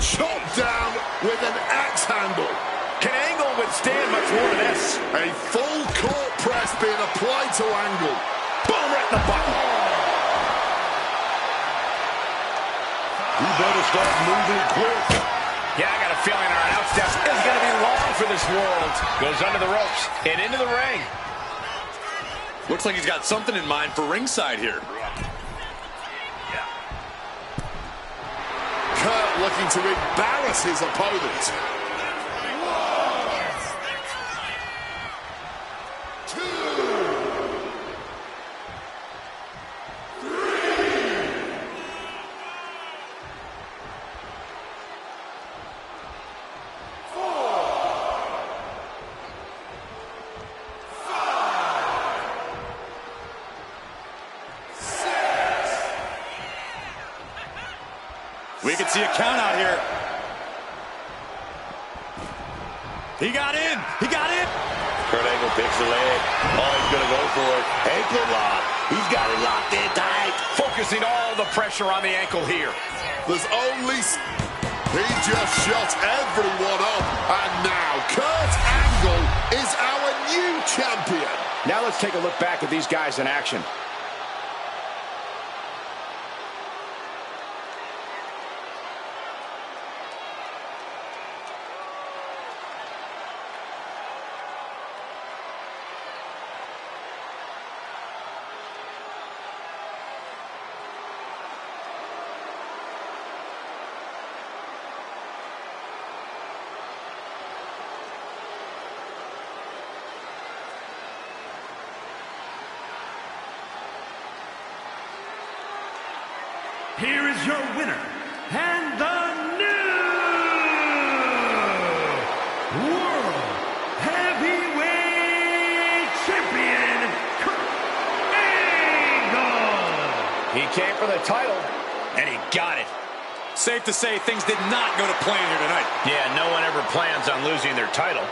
Chopped down with an axe handle. Can Angle withstand much more of this? A full court press being applied to Angle. Boom, right in the button. You better start moving quick. Yeah, I got a feeling our outstep is going to be long for this world. Goes under the ropes and into the ring. Looks like he's got something in mind for ringside here. Kurt looking to embarrass his opponent. 1, 2, 3. We can see a count out here. He got in. He got in. Kurt Angle picks the leg. Oh, he's going to go for it. Ankle lock. He's got it locked in tight. Focusing all the pressure on the ankle here. There's only... He just shut everyone up. And now Kurt Angle is our new champion. Now let's take a look back at these guys in action. Here is your winner, and the new World Heavyweight Champion, Kurt Angle. He came for the title, and he got it. Safe to say things did not go to plan here tonight. Yeah, no one ever plans on losing their title.